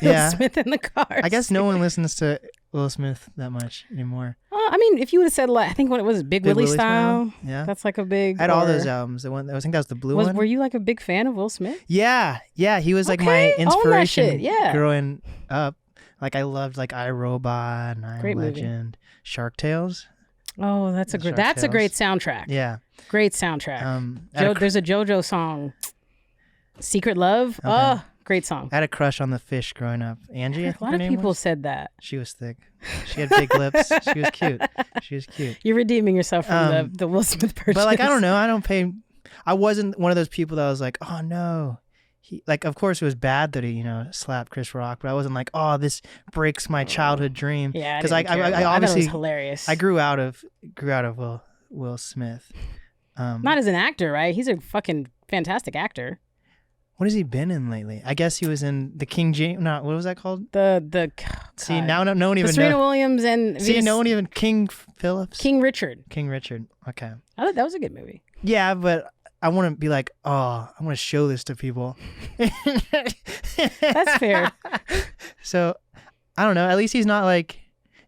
Will Smith in the Cars. I guess no one listens to Will Smith that much anymore. I mean, if you would have said, like, I think what it was, Big Willie style. Yeah. That's like a big. I had all those albums. The one, I think that was the blue one. Were you like a big fan of Will Smith? Yeah. He was like my inspiration shit. growing up. Like I loved like iRobot, and I'm Legend, Shark Tales. Oh, that's a great soundtrack. Yeah. Great soundtrack. There's a JoJo song, Secret Love. Okay. Oh, great song. I had a crush on the fish growing up. Angie, a lot of people said that. She was thick. She had big lips. She was cute. You're redeeming yourself from the Will Smith purchase. But like, I don't know. I wasn't one of those people that was like, oh no. Like, of course it was bad that he, slapped Chris Rock, but I wasn't like, oh, this breaks my childhood dream. Yeah, because I obviously thought it was hilarious. I grew out of Will Smith. Not as an actor, right? He's a fucking fantastic actor. What has he been in lately? I guess he was in the King James. No, what was that called? See, now no one even Serena Williams and no one even King Phillips. King Richard. Okay. I thought that was a good movie. Yeah, but I want to be like, oh, I want to show this to people. That's fair. So, I don't know. At least he's not like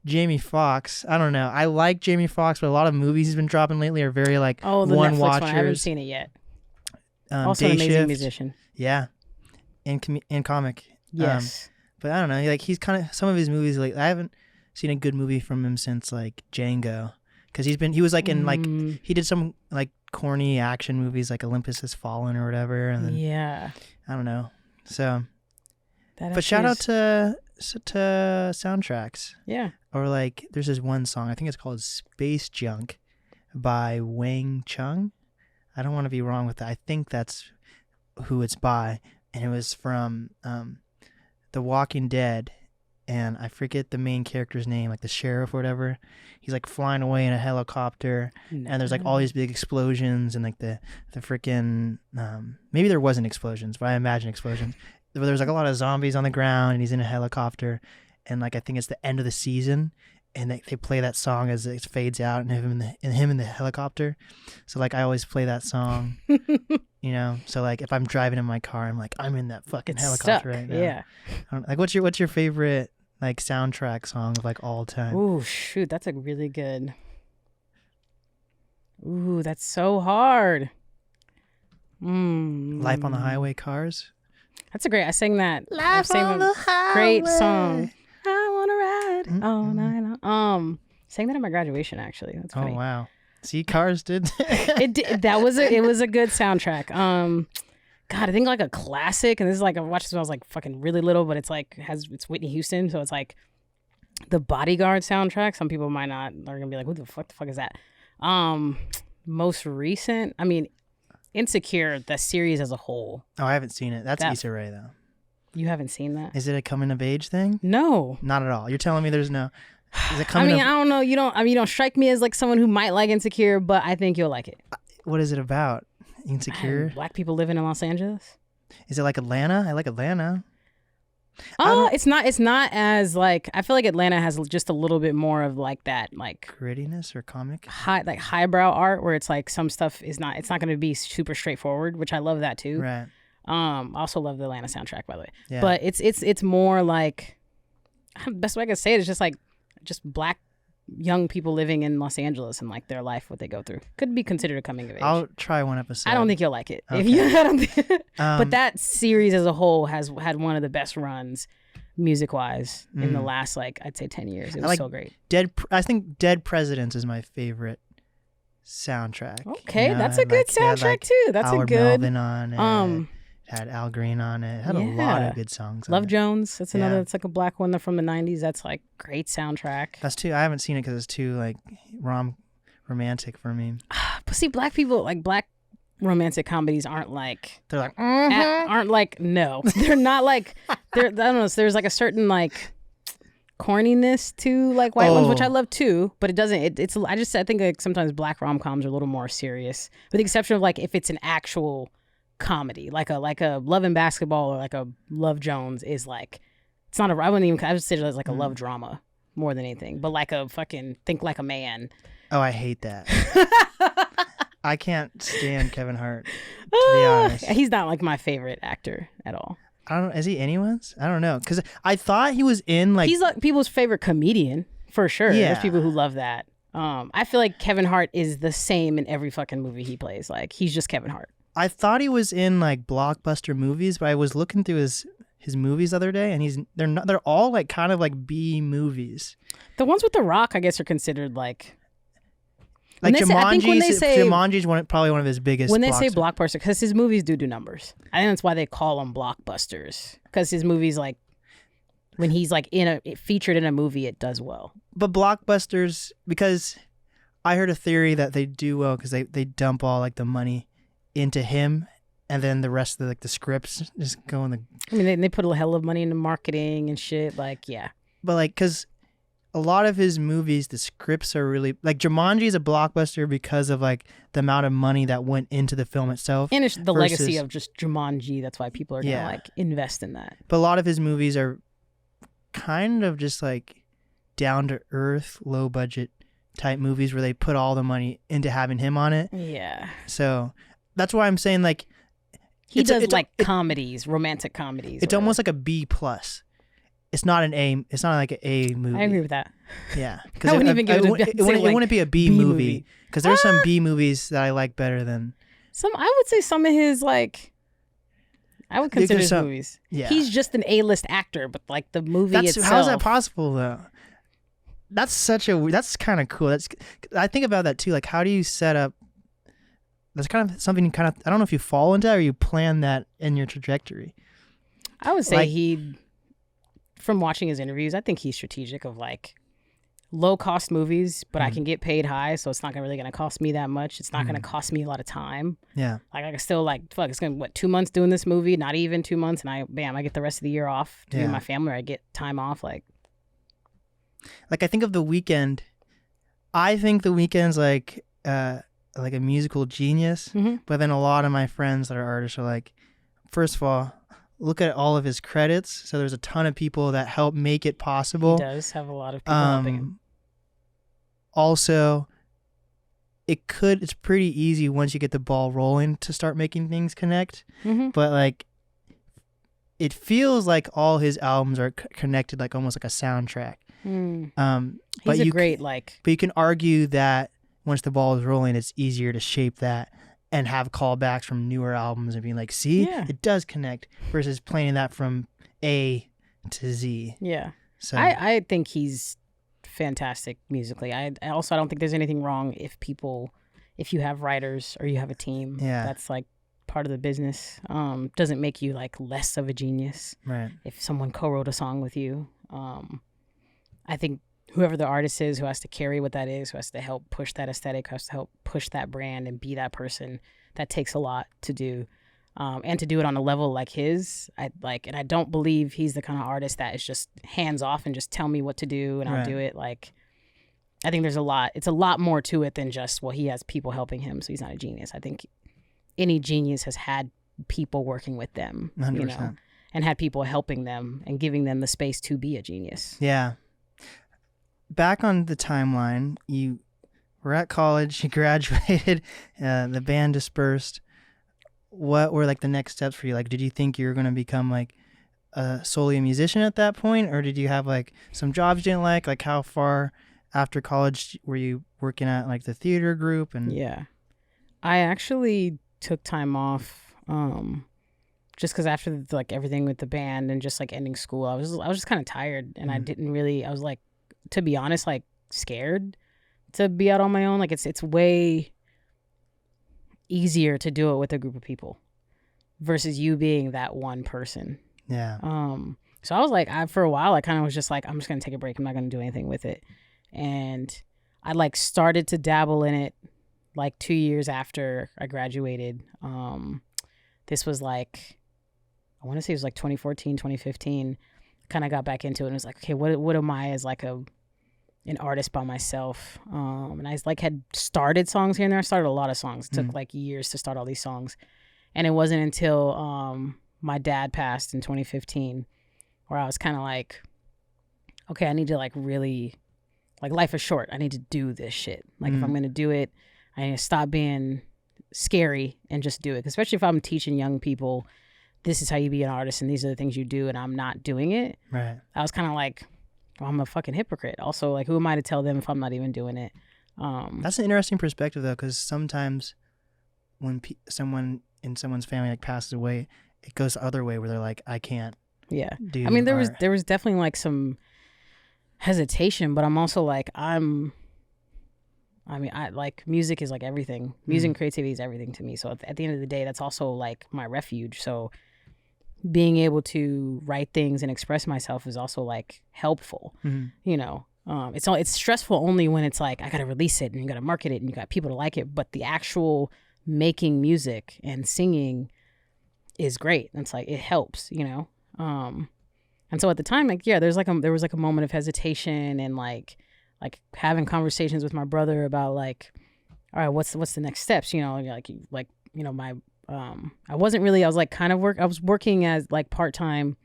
Jamie Foxx. I don't know. I like Jamie Foxx, but a lot of movies he's been dropping lately are very like the one Netflix watchers. one. I haven't seen it yet. Also Day an amazing Shift. musician. Yeah, and comic. Yes. But I don't know. Like he's kind of some of his movies. Like I haven't seen a good movie from him since like Django, because he was like in like he did some like corny action movies like Olympus Has Fallen or whatever, and then I don't know. So, but shout out to soundtracks. Yeah. Or like there's this one song, I think it's called Space Junk by Wang Chung. I don't want to be wrong with that. I think that's who it's by, and it was from The Walking Dead, and I forget the main character's name, like the sheriff or whatever. He's like flying away in a helicopter, and there's like all these big explosions, and like the freaking maybe there wasn't explosions, but I imagine explosions. But there's like a lot of zombies on the ground, and he's in a helicopter, and like I think it's the end of the season, and they play that song as it fades out, and him in the helicopter. So like I always play that song, you know. So like if I'm driving in my car, I'm like I'm in that fucking helicopter right now. Yeah. Like what's your favorite like soundtrack song of like all time? Ooh, shoot, that's a really good. Ooh, that's so hard. Life on the Highway, Cars. That's a great. I sang that. Life on the Highway. Great song. I wanna ride all night long. Sang that at my graduation actually. That's funny. Oh wow. See, Cars did. It did. It was a good soundtrack. God, I think like a classic, and this is like I watched this when I was like fucking really little, but it's like it's Whitney Houston, so it's like the Bodyguard soundtrack. Some people might not are gonna be like, "Who the fuck is that?" Most recent, I mean, Insecure, the series as a whole. Oh, I haven't seen it. That's Issa Rae though. You haven't seen that? Is it a coming of age thing? No, not at all. You're telling me there's no. Is it coming? I mean, I don't know. You don't strike me as like someone who might like Insecure, but I think you'll like it. What is it about? Insecure? Black people living in Los Angeles. Is it like Atlanta? I like Atlanta. Oh, it's not as like, I feel like Atlanta has just a little bit more of like that like grittiness or comic highbrow art where it's like some stuff it's not going to be super straightforward, which I love that too. Right. I also love the Atlanta soundtrack, by the way. Yeah. But it's more like, best way I can say it is just black young people living in Los Angeles and like their life, what they go through. Could be considered a coming of age. I'll try one episode. I don't think you'll like it. Okay. If you, I don't think, but that series as a whole has had one of the best runs music wise in the last like I'd say 10 years. It was so great. I think Dead Presidents is my favorite soundtrack. Okay, you know? That's a good soundtrack too. That's Howard a good Melvin on it. Had Al Green on it. Had a lot of good songs. Love Jones. That's another. It's like a black one from the 90s. That's like great soundtrack. That's too. I haven't seen it because it's too like romantic for me. But see, black people like black romantic comedies aren't like they're like aren't like no. They're not like they're. I don't know. So there's like a certain like corniness to like white ones, which I love too. But it doesn't. It's. I think like sometimes black rom-coms are a little more serious, with the exception of like if it's an actual comedy like a Love and Basketball or like a Love Jones is like it's not a I would say it as like a love drama more than anything, but like a fucking Think Like a Man. Oh, I hate that. I can't stand Kevin Hart, to be honest. He's not like my favorite actor at all. I don't. Is he anyone's? I don't know, because I thought he was in like he's like people's favorite comedian for sure. Yeah. There's people who love that. I feel like Kevin Hart is the same in every fucking movie he plays. Like he's just Kevin Hart. I thought he was in like blockbuster movies, but I was looking through his movies the other day, and they're all like kind of like B movies. The ones with The Rock, I guess, are considered like Jumanji's probably one of his biggest. When they say blockbuster, because his movies do numbers. I think that's why they call them blockbusters, because his movies like when he's like featured in a movie, it does well. But blockbusters, because I heard a theory that they do well because they dump all like the money into him, and then the rest of the scripts just go in the. I mean, they put a hell of money into marketing and shit. Like, yeah. But like, because a lot of his movies, the scripts are really like Jumanji is a blockbuster because of like the amount of money that went into the film itself, and it's the legacy of just Jumanji. That's why people are gonna like invest in that. But a lot of his movies are kind of just like down to earth, low budget type movies where they put all the money into having him on it. Yeah. So. That's why I'm saying like he does comedies, romantic comedies. It's almost like a B+. It's not an A. It's not like an A movie. I agree with that. Yeah, I wouldn't even give it. It wouldn't be a B movie because there's some B movies that I like better than some. I would say some of his like. I would consider his movies. Yeah, he's just an A-list actor, but like the movie itself. How is that possible though? That's kind of cool. I think about that too. Like, how do you set up? That's kind of something I don't know if you fall into that or you plan that in your trajectory. I would say from watching his interviews, I think he's strategic of like low cost movies, but I can get paid high, so it's not really gonna cost me that much. It's not gonna cost me a lot of time. Yeah. Like I can still like fuck. It's gonna 2 months doing this movie, not even 2 months, and I get the rest of the year off to be with my family. Or I get time off. Like I think of The Weeknd. I think The Weeknd's like a musical genius, but then a lot of my friends that are artists are like, first of all, look at all of his credits. So there's a ton of people that help make it possible. He does have a lot of people helping him. Also, it's pretty easy once you get the ball rolling to start making things connect. But like, it feels like all his albums are connected, like almost like a soundtrack. He's a great but you can argue that once the ball is rolling, it's easier to shape that and have callbacks from newer albums and being like, see, it does connect, versus playing that from A to Z. Yeah. So I think he's fantastic musically. I also don't think there's anything wrong if you have writers or you have a team. Yeah. That's like part of the business. Doesn't make you like less of a genius. Right. If someone co-wrote a song with you. I think whoever the artist is who has to carry what that is, who has to help push that aesthetic, who has to help push that brand and be that person, that takes a lot to do. And to do it on a level like his, and I don't believe he's the kind of artist that is just hands off and just tell me what to do and I'll do it. Like, I think it's a lot more to it than just, well, he has people helping him, so he's not a genius. I think any genius has had people working with them, 100%. you know, and had people helping them and giving them the space to be a genius. Yeah. Back on the timeline, you were at college, you graduated, the band dispersed. What were like the next steps for you? Like, did you think you were going to become like solely a musician at that point, or did you have like some jobs you didn't like? Like, how far after college were you working at like the theater group? And yeah, I actually took time off just because after like everything with the band and just like ending school, I was just kind of tired, and I was like, to be honest, like scared to be out on my own. Like it's way easier to do it with a group of people versus you being that one person. Yeah. So I was like, for a while, I kind of was just like, I'm just going to take a break. I'm not going to do anything with it. And I like started to dabble in it like 2 years after I graduated. This was like, I want to say it was like 2014, 2015. Kind of got back into it and was like, okay, what am I as like an artist by myself? And I like had started songs here and there. I started a lot of songs. It took like years to start all these songs. And it wasn't until my dad passed in 2015 where I was kind of like, okay, I need to like really, like, life is short. I need to do this shit. Like if I'm going to do it, I need to stop being scary and just do it. Especially if I'm teaching young people, this is how you be an artist and these are the things you do, and I'm not doing it. Right. I was kind of like, well, I'm a fucking hypocrite. Also, like, who am I to tell them if I'm not even doing it? That's an interesting perspective, though, because sometimes when someone in someone's family like passes away, it goes the other way where they're like, I can't. Yeah. Do I mean, there art. was definitely like some hesitation, but I'm also like, I like, music is like everything. Music and creativity is everything to me. So at the end of the day, that's also like my refuge. So being able to write things and express myself is also like helpful. You know, it's stressful only when it's like, I got to release it and you got to market it and you got people to like it. But the actual making music and singing is great. It's like, it helps, you know? And so at the time, like, yeah, there was like a moment of hesitation and like having conversations with my brother about like, all right, what's the next steps? You know, like, you know, my, I was like kind of I was working as like part-time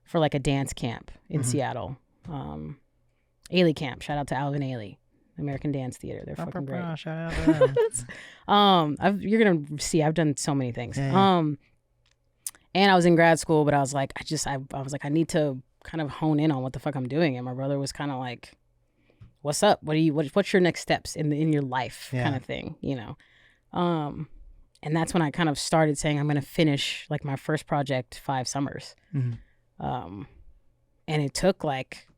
for like a dance camp in Seattle. Ailey Camp. Shout out to Alvin Ailey, American Dance Theater. They're fucking great. Shout out to them. You're going to see, I've done so many things. Yeah. And I was in grad school, but I was like, I was like, I need to kind of hone in on what the fuck I'm doing. And my brother was kind of like, what's up? What's your next steps in your life kind of thing, you know? And that's when I kind of started saying, I'm going to finish like my first project 5 summers. And it took like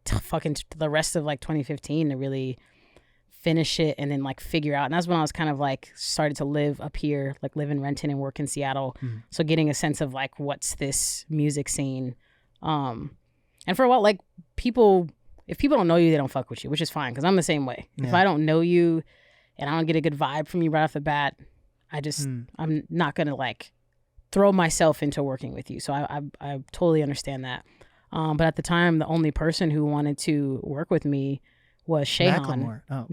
the rest of like 2015 to really finish it and then like figure out. And that's when I was kind of like started to live up here, like live in Renton and work in Seattle. So getting a sense of like, what's this music scene? And for a while, like people if people don't know you, they don't fuck with you, which is fine because I'm the same way. If I don't know you and I don't get a good vibe from you right off the bat, I'm not going to like throw myself into working with you. So I totally understand that. But at the time, the only person who wanted to work with me was Shayhan. Oh.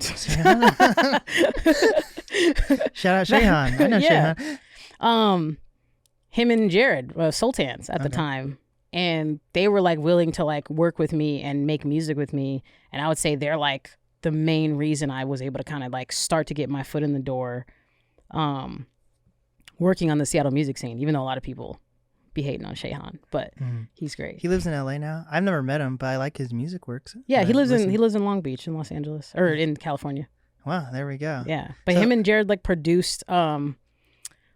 Shout out Shayhan. I know Shayhan. Him and Jared were Sultans at the time. And they were like willing to like work with me and make music with me. And I would say they're like the main reason I was able to kind of like start to get my foot in the door working on the Seattle music scene, even though a lot of people be hating on Shayhan, but he's great. He lives in LA now. I've never met him, but I like his music works. Yeah, he lives in Long Beach in Los Angeles or in California. Wow, there we go. Yeah. But him and Jared like produced did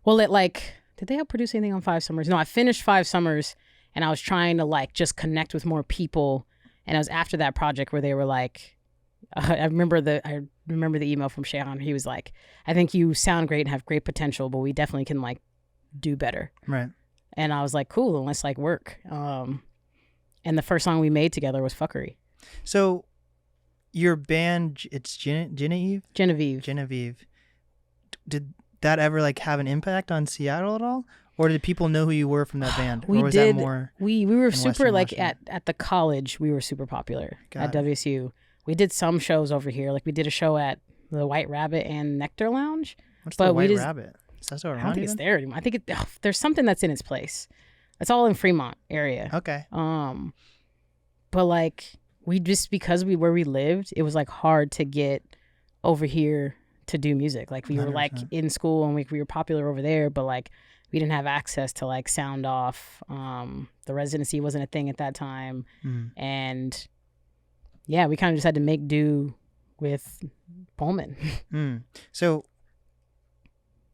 they help produce anything on 5 Summers? No, I finished 5 Summers. And I was trying to like just connect with more people. And it was after that project where they were like, I remember the email from Shayhan. He was like, I think you sound great and have great potential, but we definitely can like do better. Right. And I was like, cool, let's like work. And the first song we made together was Fuckery. So your band, it's Genevieve? Genevieve. Did that ever like have an impact on Seattle at all? Or did people know who you were from that band? We or was did. That more we were super Western like Washington? at the college. We were super popular at it. WSU. We did some shows over here. Like we did a show at the White Rabbit and Nectar Lounge. What's the White Rabbit? Is that still around? I don't think it's there anymore. I think there's something that's in its place. It's all in Fremont area. Okay. But like we just because where we lived, it was like hard to get over here to do music. Like we were 100%. like in school and we were popular over there, but like we didn't have access to like sound off. The residency wasn't a thing at that time. And yeah, we kind of just had to make do with Pullman. So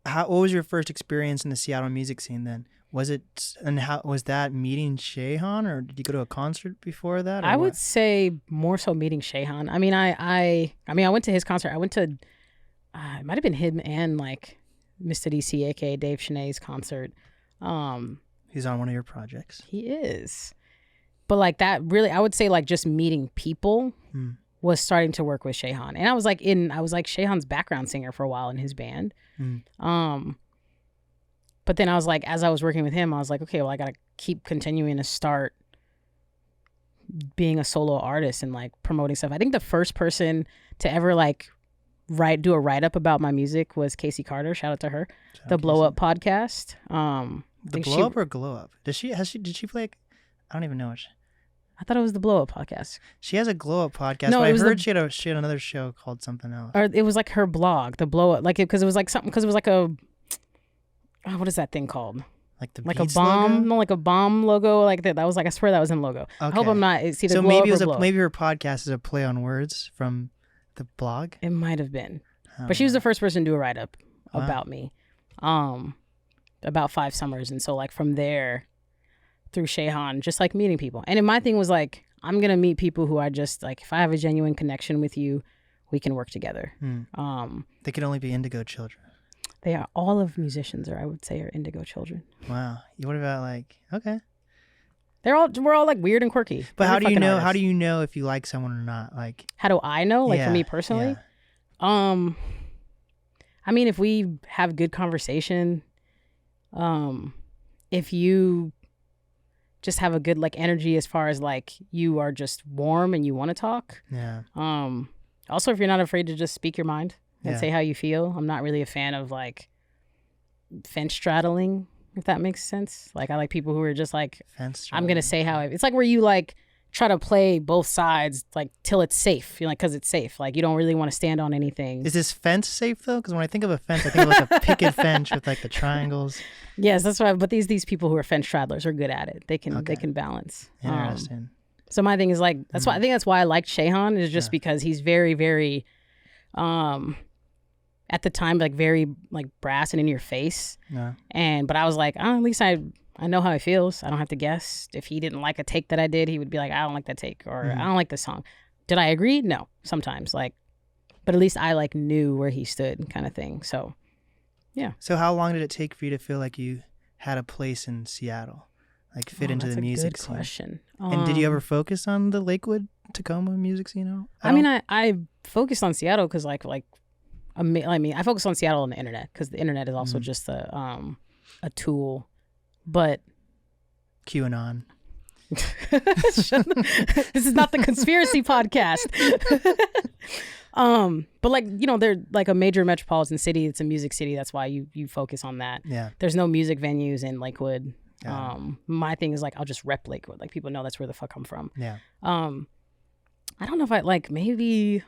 what was your first experience in the Seattle music scene then? Was that meeting Shayhan, or did you go to a concert before that? I would say more so meeting Shayhan. I mean, I went to his concert. I went to, it might've been him and like Mr. DC, aka Dave Cheney's concert. He's on one of your projects. He is. But like that really, I would say like just meeting people was starting to work with Shayhan. And I was like Shayhan's background singer for a while in his band. But then I was like, as I was working with him, I was like, okay, well, I got to keep continuing to start being a solo artist and like promoting stuff. I think the first person to ever like do a write-up about my music was Casey Carter. Shout out to her. The Blow Up podcast. The Blow Up or Glow Up? Did she play? I don't even know. I thought it was the Blow Up podcast. She has a Glow Up podcast. No, but I heard she had another show called something else. Or it was like her blog, the Blow Up, like because it was like something, because it was like a, what is that thing called? Like the like a Beats bomb, logo? no, like a bomb logo, like that. That was like, I swear that was in logo. Okay. I hope I'm not. It's either so Glow maybe Up or Blow Up. maybe her podcast is a play on words from the blog. It might have been, but she was the first person to do a write up about me, about 5 Summers, and so like from there, through Shayhan, just like meeting people. And then my thing was like, I'm gonna meet people who I just like. If I have a genuine connection with you, we can work together. They could only be indigo children. They are all of musicians, or I would say, are indigo children. Wow. What about like okay? We're all like weird and quirky. But how do you know? Artist. How do you know if you like someone or not? Like, how do I know? Like yeah, for me personally, yeah. I mean, if we have good conversation, if you just have a good like energy as far as like you are just warm and you want to talk. Yeah. Also, if you're not afraid to just speak your mind and Yeah. say how you feel. I'm not really a fan of like fence straddling, if that makes sense. Like I like people who are just like, I'm gonna say how it's like where you like try to play both sides like till it's safe. You know, like because it's safe. Like you don't really want to stand on anything. Is this fence safe though? Because when I think of a fence, I think of like a picket fence with like the triangles. Yes, that's why. But these people who are fence straddlers are good at it. They can balance. Interesting. So my thing is like that's why I think that's why I liked Shayhan is just because he's very, very, at the time like very like brass and in your face. Yeah. But I was like, at least I know how he feels. I don't have to guess. If he didn't like a take that I did, he would be like, I don't like that take, or I don't like this song. Did I agree? No. Sometimes like, but at least I like knew where he stood, kind of thing. So, yeah. So how long did it take for you to feel like you had a place in Seattle? like fit into that's the music a good scene? question. And did you ever focus on the Lakewood, Tacoma music scene? I mean, I focused on Seattle because I mean, I focused on Seattle on the internet because the internet is also just a tool. But QAnon. This is not the conspiracy podcast. But like, you know, they're like a major metropolitan city. It's a music city. That's why you focus on that. Yeah. There's no music venues in Lakewood. My thing is like, I'll just rep Lakewood. Like people know that's where the fuck I'm from. Yeah. I don't know if I like maybe.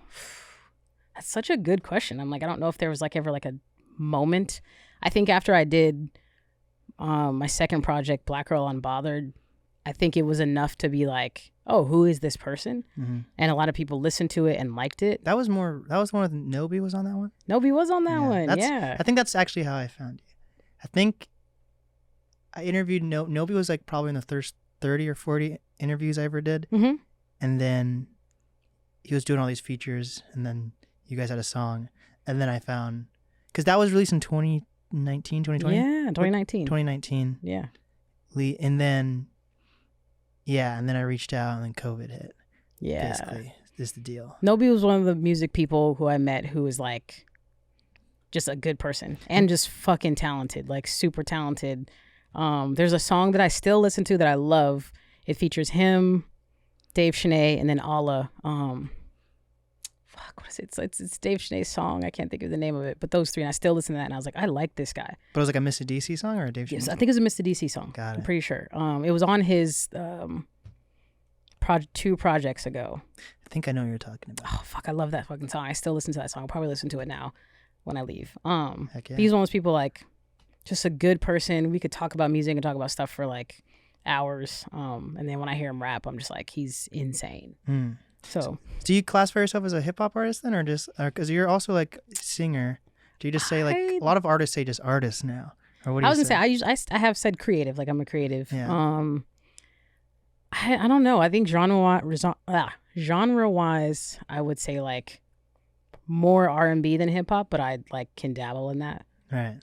That's such a good question. I'm like, I don't know if there was like ever like a moment. I think after I did my second project, Black Girl Unbothered, I think it was enough to be like, oh, who is this person? Mm-hmm. And a lot of people listened to it and liked it. That was one of the, Nobi was on that one? Nobi was on that one, yeah. I think that's actually how I found you. I think I interviewed, Nobi was like probably in the first 30 or 40 interviews I ever did. Mm-hmm. And then he was doing all these features, and then you guys had a song. And then I found, because that was released in 2019, 2020? Yeah, 2019. 2019. Yeah. And then... yeah, and then I reached out, and then COVID hit. Yeah. Basically, is the deal. Nobi was one of the music people who I met who was like just a good person and just fucking talented, like super talented. There's a song that I still listen to that I love. It features him, Dave Shanae, and then Allah. What is it? It's Dave Shanae's song. I can't think of the name of it, but those three, and I still listen to that, and I was like, I like this guy. But it was like a Mr. DC song or a Dave Shanae Yes, song? I think it was a Mr. DC song. Got it. I'm pretty sure. It was on his 2 projects ago. I think I know what you're talking about. Oh fuck, I love that fucking song. I still listen to that song. I'll probably listen to it now when I leave. Heck yeah. He's one of those people like just a good person. We could talk about music and talk about stuff for like hours. And then when I hear him rap, I'm just like, he's insane. So do you classify yourself as a hip hop artist then, or just because you're also like singer? Do you just say like a lot of artists say just artists now? Or what do I you was gonna say I have said creative, like I'm a creative. Yeah. I don't know. I think genre wise, I would say like more R&B than hip hop, but I like can dabble in that. Right.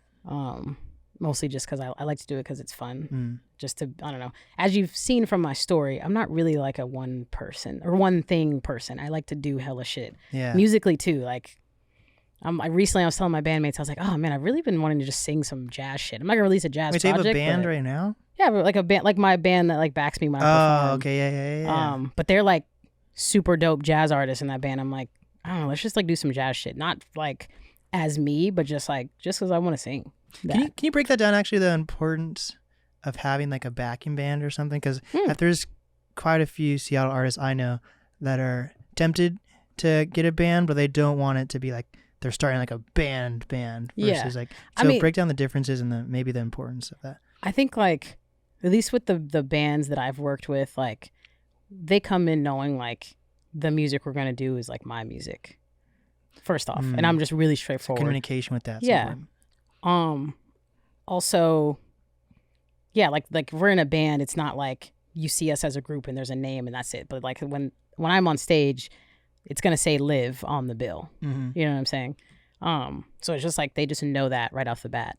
Mostly just because I like to do it because it's fun. Just to, I don't know. As you've seen from my story, I'm not really like a one person or one thing person. I like to do hella shit. Yeah. Musically too. Like, recently I was telling my bandmates, I was like, oh man, I've really been wanting to just sing some jazz shit. I'm not gonna release a jazz project. Wait, do you have a band right now? Yeah, but like a band, like my band that like backs me when I perform. Oh, okay, yeah. But they're like super dope jazz artists in that band. I'm like, I don't know, let's just like do some jazz shit. Not like as me, but just because I want to sing. Can you break that down, actually, the importance of having like a backing band or something? Because there's quite a few Seattle artists I know that are tempted to get a band, but they don't want it to be like they're starting like a band versus like, so break down the differences and maybe the importance of that. I think like, at least with the bands that I've worked with, like they come in knowing like the music we're going to do is like my music first off. And I'm just really straightforward. So communication with that. Yeah. Also, yeah, like we're in a band. It's not like you see us as a group and there's a name and that's it. But like when I'm on stage, it's going to say Liv on the bill. Mm-hmm. You know what I'm saying? So it's just like, they just know that right off the bat.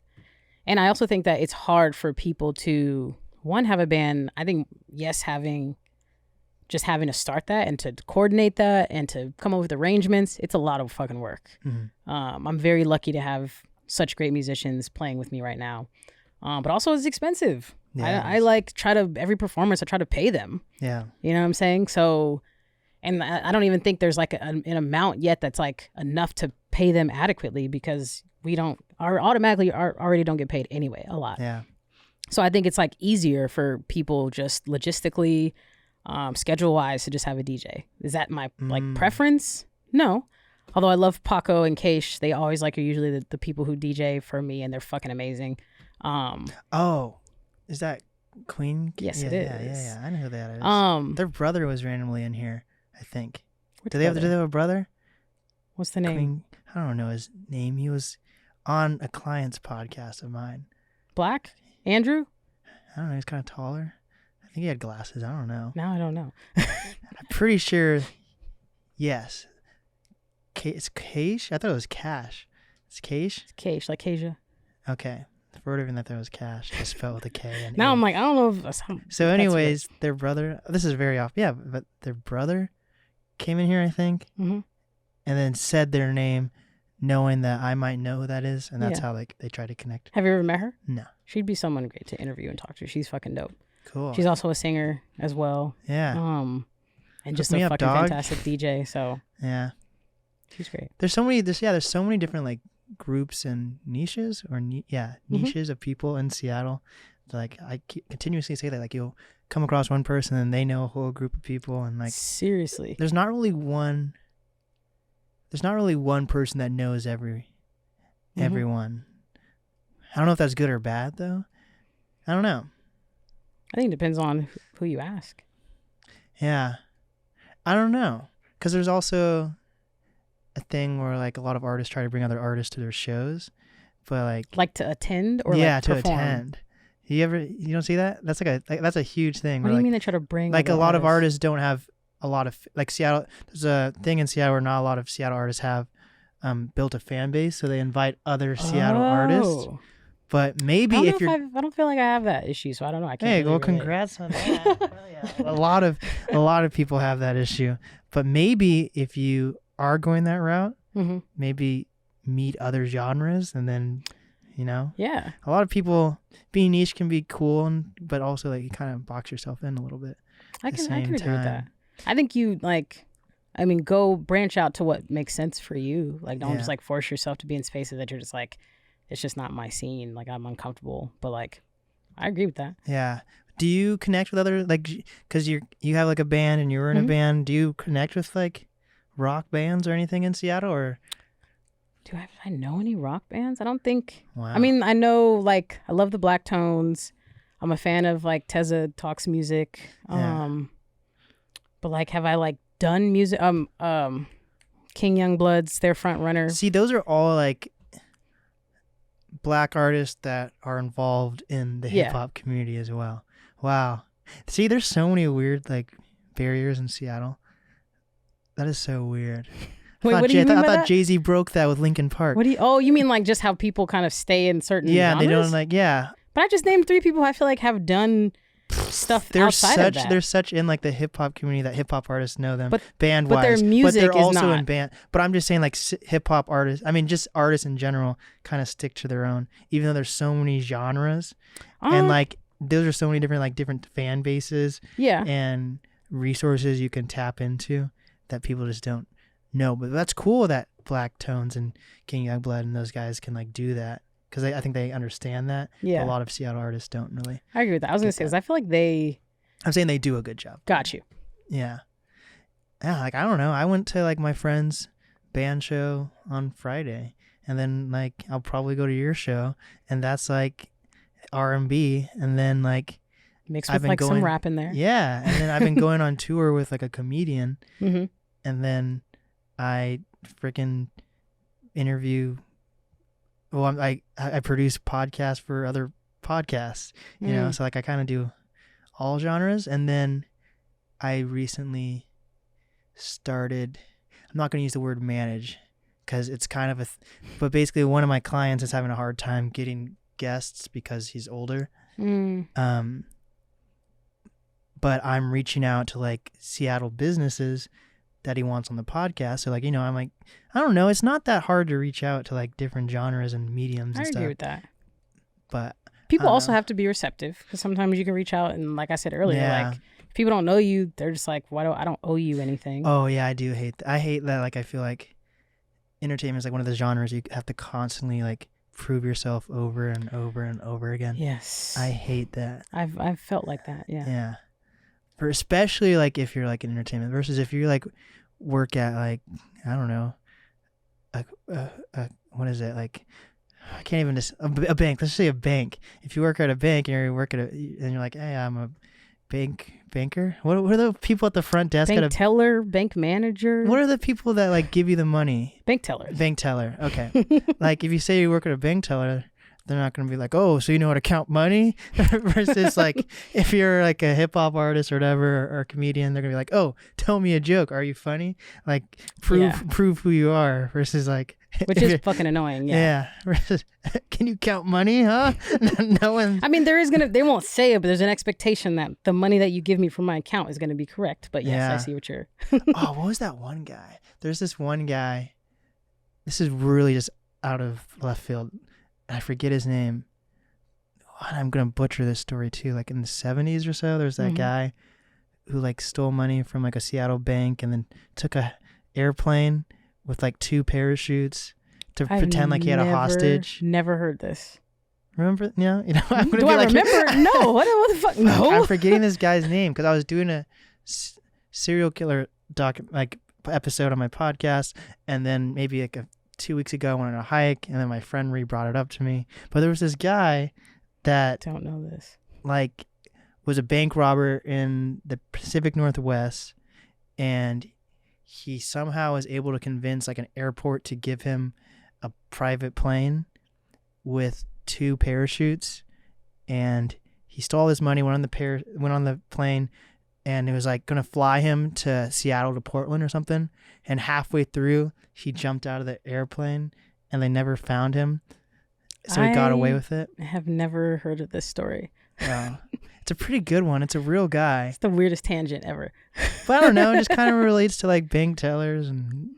And I also think that it's hard for people to, one, have a band. I think, yes, having to start that and to coordinate that and to come up with arrangements, it's a lot of fucking work. Mm-hmm. I'm very lucky to have such great musicians playing with me right now. But also it's expensive. Yeah, I like every performance, I try to pay them. Yeah. You know what I'm saying? So, and I don't even think there's like an amount yet that's like enough to pay them adequately, because we already don't get paid anyway, a lot. Yeah. So I think it's like easier for people just logistically, schedule wise, to just have a DJ. Is that my like preference? No. Although I love Paco and Keish, they always like are usually the people who DJ for me, and they're fucking amazing. Oh, is that Queen? Yes, it is. Yeah. I know who that is. Their brother was randomly in here, I think. Do they have a brother? What's the name? Queen, I don't know his name. He was on a client's podcast of mine. Black? Andrew? I don't know. He's kind of taller. I think he had glasses. I don't know. Now I don't know. I'm pretty sure. Yes. It's Keish? I thought it was Cash. It's Keish? It's Keish, like Keisha. Okay. For whatever that was cash, just spelled with a K. And Now A. I'm like, I don't know if that's how. So, anyways, their brother. This is very off. Yeah, but their brother came in here, I think, Mm-hmm. and then said their name, knowing that I might know who that is, and that's how like they try to connect. Have you ever met her? No. She'd be someone great to interview and talk to. She's fucking dope. Cool. She's also a singer as well. Yeah. And just a fucking fantastic DJ. So yeah, she's great. There's so many. There's so many different like groups and niches or niches of people in Seattle. Like I continuously say that like you'll come across one person and they know a whole group of people and like seriously, there's not really one person that knows everyone. I don't know if that's good or bad though. I don't know. I think it depends on who you ask. Yeah, I don't know, because there's also a thing where like a lot of artists try to bring other artists to their shows, but like to attend or to perform? attend. You don't see that? That's that's a huge thing. What do you mean they try to bring like a lot of artists don't have a lot of like Seattle? There's a thing in Seattle where not a lot of Seattle artists have built a fan base, so they invite other Seattle artists. But maybe if you're, I don't feel like I have that issue, so I don't know. I can't. Hey, really well, relate. congrats on that. Yeah. A lot of people have that issue. But maybe if you are going that route, maybe meet other genres, and then, yeah, a lot of people being niche can be cool, but also like you kind of box yourself in a little bit. I can agree with that. I think you go branch out to what makes sense for you. Like, don't just like force yourself to be in spaces that you're just like, it's just not my scene. Like, I'm uncomfortable. But like, I agree with that. Yeah. Do you connect with other, like, because you have like a band and you're in a band? Do you connect with like rock bands or anything in Seattle, or? Do I know any rock bands? I don't think. Wow. I mean, I know like I love the Black Tones. I'm a fan of like Tezza Talks Music. But like, have I like done music? King Youngbloods, their front runner. See, those are all like Black artists that are involved in the hip hop community as well. Wow. See, there's so many weird like barriers in Seattle. That is so weird. Wait, what do you mean by that? I thought Jay-Z broke that with Linkin Park. You mean like just how people kind of stay in certain genres? They don't like, But I just named 3 people I feel like have done stuff outside of that. They're such in like the hip hop community that hip hop artists know them, band wise. But their music they're is also not. in band. But I'm just saying like hip hop artists. I mean, just artists in general kind of stick to their own, even though there's so many genres, and like those are so many different fan bases, and resources you can tap into that people just don't know. But that's cool that Black Tones and King Youngblood and those guys can like do that. Because I think they understand that. Yeah. A lot of Seattle artists don't really. I agree with that. I was going to say, because I feel like they... I'm saying they do a good job. Got you. Yeah. Yeah, like, I don't know. I went to, like, my friend's band show on Friday. And then, like, I'll probably go to your show. And that's, like, R&B. And then, like... Mixed with, like, some rap in there. Yeah. And then I've been going on tour with, like, a comedian. And then I freaking interview... Well, I produce podcasts for other podcasts, so like I kind of do all genres. And then I recently started, I'm not going to use the word manage because it's kind of but basically one of my clients is having a hard time getting guests because he's older. But I'm reaching out to like Seattle businesses that he wants on the podcast. So like, I'm like, I don't know. It's not that hard to reach out to like different genres and mediums and stuff. I agree with that. But people also have to be receptive because sometimes you can reach out and like I said earlier, like if people don't know you, they're just like, I don't owe you anything. Oh yeah, I do hate that. I hate that. Like I feel like entertainment is like one of the genres you have to constantly like prove yourself over and over and over again. Yes. I hate that. I've felt like that. Yeah. Yeah. For especially like if you're like in entertainment versus if you like work at like, I don't know, what is it, like I can't even just a bank. Let's say a bank. If you work at a bank and you work at and you're like, hey, I'm a banker. What are the people at the front desk? Bank teller, bank manager. What are the people that like give you the money? Bank tellers. Bank teller. Okay. Like if you say you work at a bank teller, they're not going to be like, oh, so you know how to count money? Versus like if you're like a hip hop artist or whatever or a comedian, they're going to be like, oh, tell me a joke. Are you funny? Like prove who you are versus like which is fucking annoying. Yeah. Can you count money, huh? No one. I mean, they won't say it, but there's an expectation that the money that you give me from my account is going to be correct. But yes, I see what you're. Oh, what was that one guy? There's this one guy. This is really just out of left field. I forget his name. I'm going to butcher this story too. Like in the 70s or so, there's that guy who like stole money from like a Seattle bank and then took a airplane with like 2 parachutes to pretend like he had a hostage. Never heard this. Remember? Yeah. You know, Do I remember? No. What the fuck? No. I'm forgetting this guy's name because I was doing a serial killer episode on my podcast, and then maybe like 2 weeks ago I went on a hike, and then my friend brought it up to me. But there was this guy that don't know this. Like was a bank robber in the Pacific Northwest, and he somehow was able to convince like an airport to give him a private plane with 2 parachutes, and he stole his money, went on the plane, and it was like going to fly him to Seattle to Portland or something, and halfway through he jumped out of the airplane and they never found him, so he got away with it. I have never heard of this story. It's a pretty good one. It's a real guy. It's the weirdest tangent ever. But I don't know, it just kind of relates to like bank tellers and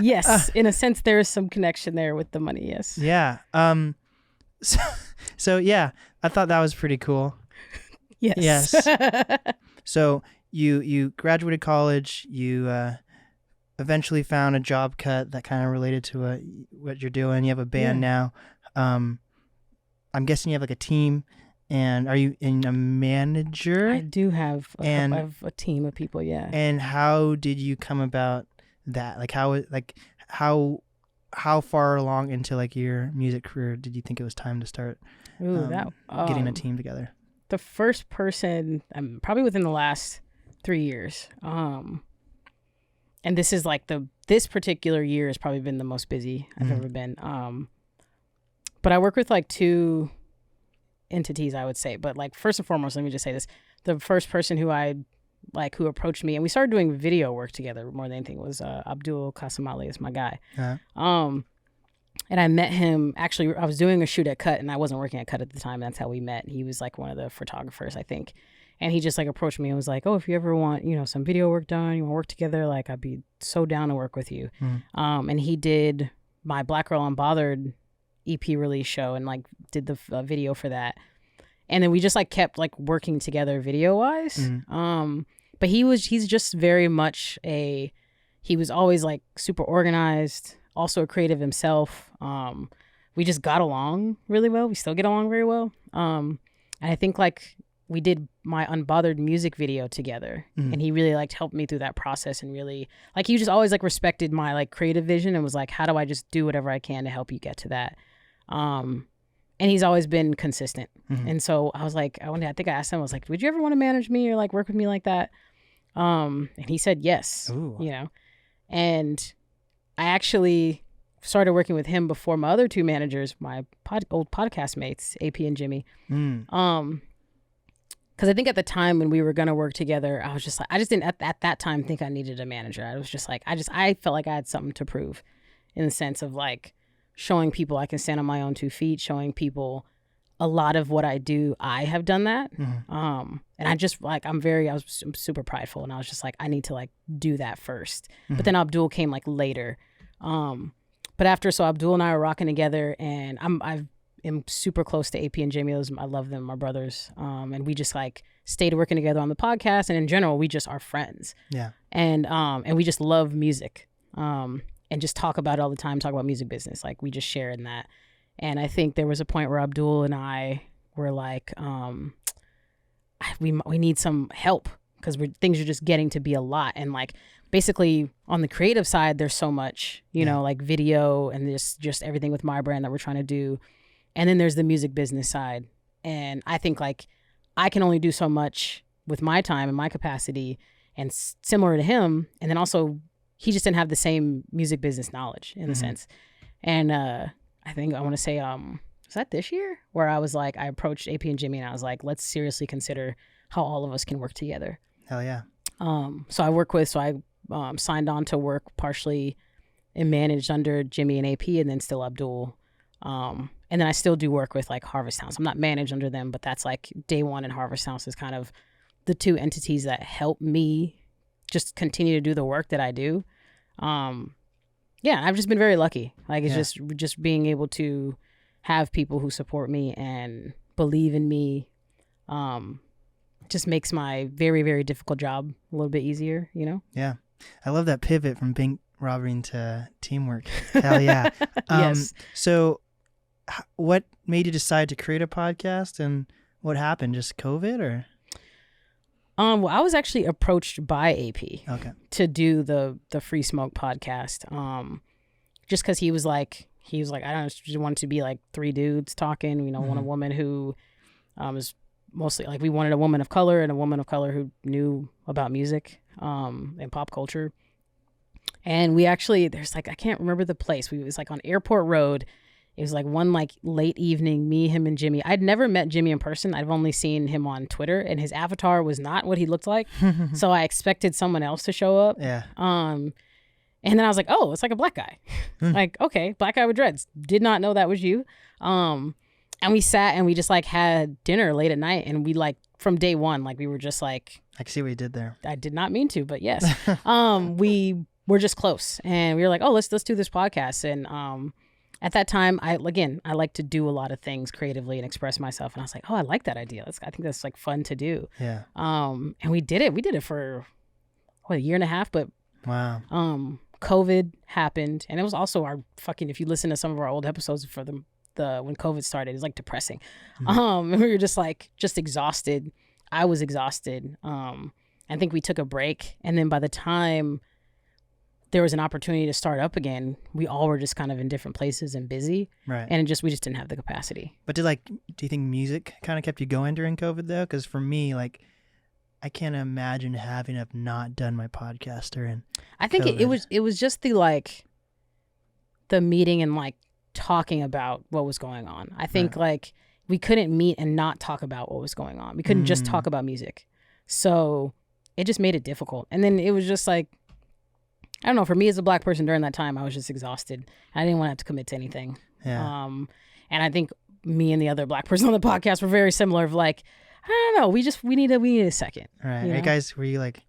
yes, in a sense there is some connection there with the money, yes. Yeah. So yeah, I thought that was pretty cool. Yes. So you graduated college, you eventually found a job cut that kind of related to what you're doing. You have a band now. I'm guessing you have like a team, and are you a manager? I do have a team of people, yeah. And how did you come about that? Like how far along into like your music career did you think it was time to start getting a team together? The first person, probably within the last 3 years. And this is like this particular year has probably been the most busy I've ever been. But I work with like 2 entities, I would say. But like first and foremost, let me just say this: the first person who approached me, and we started doing video work together more than anything, was Abdul Kasamali is my guy. And I met him, actually, I was doing a shoot at Cut, and I wasn't working at Cut at the time. That's how we met. He was like one of the photographers, I think. And he just like approached me and was like, oh, if you ever want, some video work done, you want to work together, like I'd be so down to work with you. And he did my Black Girl Unbothered EP release show and like did the video for that. And then we just like kept like working together video wise. But he's just very much he was always like super organized, also a creative himself. We just got along really well. We still get along very well. And I think like we did my Unbothered music video together, and he really like helped me through that process, and really like he just always like respected my like creative vision and was like, how do I just do whatever I can to help you get to that? And he's always been consistent. And so I was like, I think I asked him, I was like, would you ever want to manage me or like work with me like that? And he said yes. Ooh. And I actually started working with him before my other 2 managers, my old podcast mates, AP and Jimmy. Because I think at the time when we were going to work together, I was just like, I just didn't at that time think I needed a manager. I was just like, I felt like I had something to prove, in the sense of like showing people I can stand on my own 2 feet, showing people a lot of what I do, I have done that. And I just like, I'm super prideful, and I was just like, I need to like do that first. But then Abdul came like later. But after, so Abdul and I are rocking together, and I am super close to AP and Jamie. I love them, my brothers. And we just like stayed working together on the podcast, and in general, we just are friends. Yeah. And we just love music. And just talk about it all the time, talk about music business. Like we just share in that. And I think there was a point where Abdul and I were like, we need some help, because things are just getting to be a lot. And like basically on the creative side, there's so much, like video and just everything with my brand that we're trying to do. And then there's the music business side. And I think like I can only do so much with my time and my capacity, and similar to him. And then also he just didn't have the same music business knowledge in a sense. And I think I want to say, was that this year? Where I was like, I approached AP and Jimmy, and I was like, let's seriously consider how all of us can work together. Hell yeah. So I signed on to work partially and managed under Jimmy and AP, and then still Abdul. And then I still do work with like Harvest House. I'm not managed under them, but that's like Day One and Harvest House is kind of the two entities that help me just continue to do the work that I do. Yeah, I've just been very lucky. Like it's just being able to have people who support me and believe in me. Just makes my very, very difficult job a little bit easier, you know? Yeah. I love that pivot from bank robbery to teamwork. Hell yeah. Yes. So what made you decide to create a podcast, and what happened? Just COVID or? Well, I was actually approached by AP to do the Free Smoke podcast. Just because he was like, I don't know, just wanted to be like three dudes talking, you know, want a woman who is mostly like, we wanted a woman of color and a woman of color who knew about music and pop culture. And we actually, there's like, I can't remember the place. It was like on Airport Road. It was like one like late evening, me, him, and Jimmy. I'd never met Jimmy in person. I've only seen him on Twitter, and his avatar was not what he looked like. So I expected someone else to show up. Yeah. And then I was like, oh, it's like a black guy. Like, okay, black guy with dreads. Did not know that was you. And we sat and we just like had dinner late at night, and we like from day one, like we were just like, I can see what you did there. I did not mean to, but yes. We were just close, and we were like, oh, let's do this podcast. And at that time, I like to do a lot of things creatively and express myself. And I was like, oh, I like that idea. I think that's like fun to do. Yeah. And we did it. We did it for a year and a half, but wow. COVID happened, and it was also our fucking, if you listen to some of our old episodes for the when COVID started, it's like depressing. And we were just exhausted. I was exhausted. I think we took a break, and then by the time there was an opportunity to start up again, we all were just kind of in different places and busy. Right. And we just didn't have the capacity. But do you think music kind of kept you going during COVID though? Because for me, like, I can't imagine having have not done my podcast during I think it was just the meeting and like talking about what was going on. I think like we couldn't meet and not talk about what was going on. We couldn't just talk about music. So it just made it difficult. And then it was just like, I don't know, for me as a black person during that time, I was just exhausted. I didn't want to have to commit to anything. Yeah. And I think me and the other black person on the podcast were very similar of like, I don't know, we need a second. Right. You know? Hey guys, are you like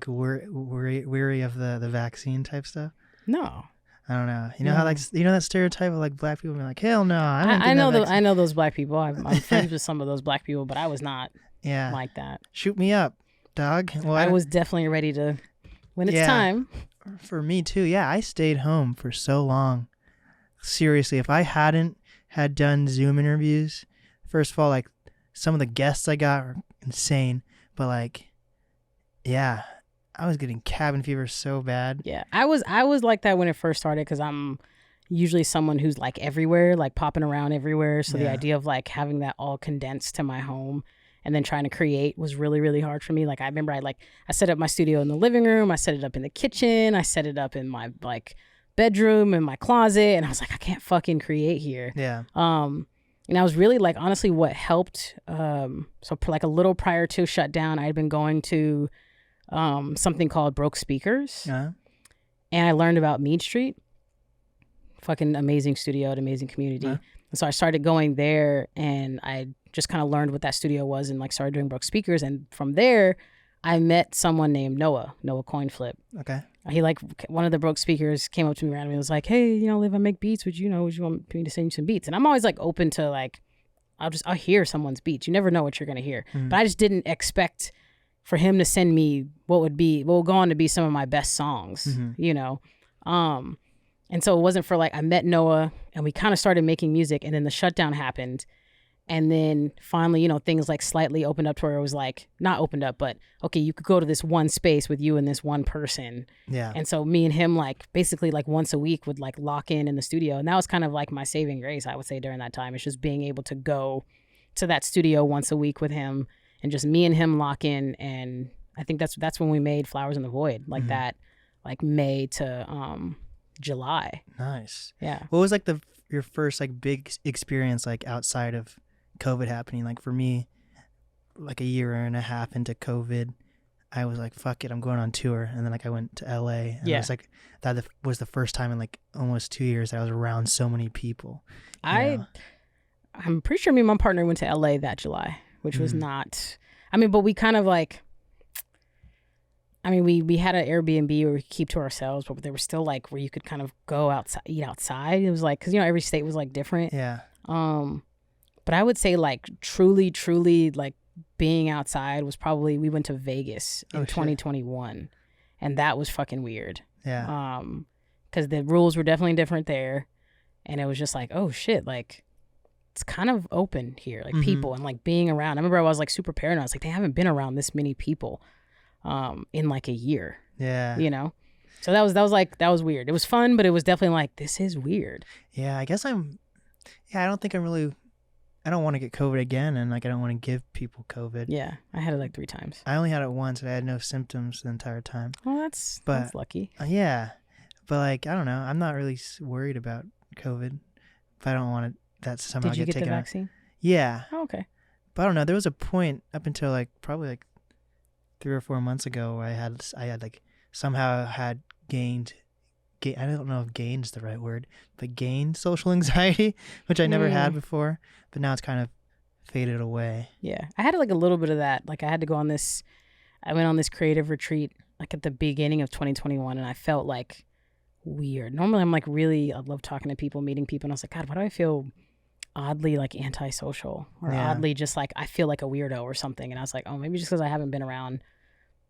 weary of the vaccine type stuff? No. I don't know. You know how that stereotype of like black people being like, hell no, I know those black people. I'm friends with some of those black people, but I was not like that. Shoot me up, dog. Well, I was definitely ready to when it's time. For me too, yeah. I stayed home for so long. Seriously, if I hadn't had done Zoom interviews, first of all, like some of the guests I got were insane, but like, yeah, I was getting cabin fever so bad. Yeah, I was like that when it first started because I'm usually someone who's like everywhere, like popping around everywhere. So the idea of like having that all condensed to my home and then trying to create was really, really hard for me. Like I remember I set up my studio in the living room. I set it up in the kitchen. I set it up in my like bedroom, in my closet. And I was like, I can't fucking create here. Yeah. And I was really like, honestly, what helped. So like a little prior to shutdown, I had been going to something called Broke Speakers. And I learned about Mead Street. Fucking amazing studio, an amazing community. And so I started going there, and I just kind of learned what that studio was and like started doing Broke Speakers. And from there, I met someone named Noah Coinflip. Okay. He like, one of the Broke Speakers came up to me randomly and was like, hey, Liv, I make beats. Would you want me to send you some beats? And I'm always like open to like, I'll hear someone's beats. You never know what you're going to hear. But I just didn't expect for him to send me what will go on to be some of my best songs, And so it wasn't for like, I met Noah and we kind of started making music, and then the shutdown happened. And then finally, things like slightly opened up to where it was like, not opened up, but okay, you could go to this one space with you and this one person. Yeah. And so me and him, like basically like once a week would like lock in the studio. And that was kind of like my saving grace, I would say, during that time. It's just being able to go to that studio once a week with him and just me and him lock in. And I think that's when we made Flowers in the Void, like that, like May to July. Nice. Yeah. What was like your first like big experience like outside of COVID happening? Like for me, like a year and a half into COVID, I was like, fuck it, I'm going on tour. And then like I went to LA, and it was like that was the first time in like almost 2 years that I was around so many people. I'm pretty sure me and my partner went to LA that July, which was not, I mean, but we kind of like, I mean, we had an Airbnb where we could keep to ourselves, but there was still like where you could kind of go outside, eat outside. It was like, cause you know, every state was like different. Yeah. But I would say like truly like being outside was probably, we went to Vegas in 2021, and that was fucking weird. Yeah. Cause the rules were definitely different there, and it was just like, oh shit, like it's kind of open here, like people and like being around. I remember I was like super paranoid. I was like, they haven't been around this many people in like a year. Yeah. You know? So that was weird. It was fun, but it was definitely like, this is weird. Yeah, I guess I don't think I don't want to get COVID again, and like I don't want to give people COVID. Yeah, I had it like 3 times. I only had it once, and I had no symptoms the entire time. Well, that's lucky. Yeah, but like I don't know, I'm not really worried about COVID. If I don't want that somehow Did you get the taken vaccine? Yeah. Oh, okay. But I don't know. There was a point up until like probably like 3 or 4 months ago where I had like somehow had gained. I don't know if gained is the right word, but gained social anxiety, which I never had before. But now it's kind of faded away. Yeah, I had like a little bit of that. Like I went on this creative retreat like at the beginning of 2021, and I felt like weird. Normally I'm like I love talking to people, meeting people, and I was like, God, why do I feel oddly like antisocial or oddly just like I feel like a weirdo or something? And I was like, oh, maybe just because I haven't been around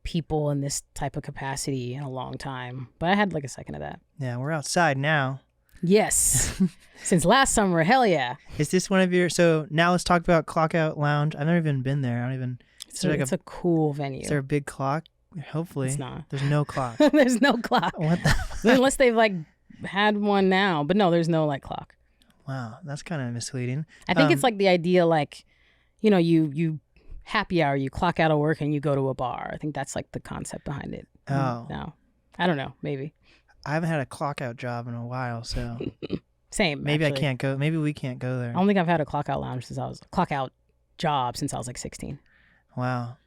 people in this type of capacity in a long time. But I had like a second of that. Yeah, we're outside now. Yes. Since last summer, hell yeah. Is this one of your, so now let's talk about Clock Out Lounge. I've never even been there. It's a cool venue. Is there a big clock? Hopefully. It's not. There's no clock. There's no clock. What the Unless they've like had one now. But no, there's no like clock. Wow, that's kind of misleading. I think it's like the idea like, you know, you happy hour, you clock out of work and you go to a bar. I think that's like the concept behind it. Oh. No. I don't know. Maybe. I haven't had a clock out job in a while, so same. Maybe actually. I can't go. Maybe we can't go there. I don't think I've had a clock out job since I was like 16. Wow.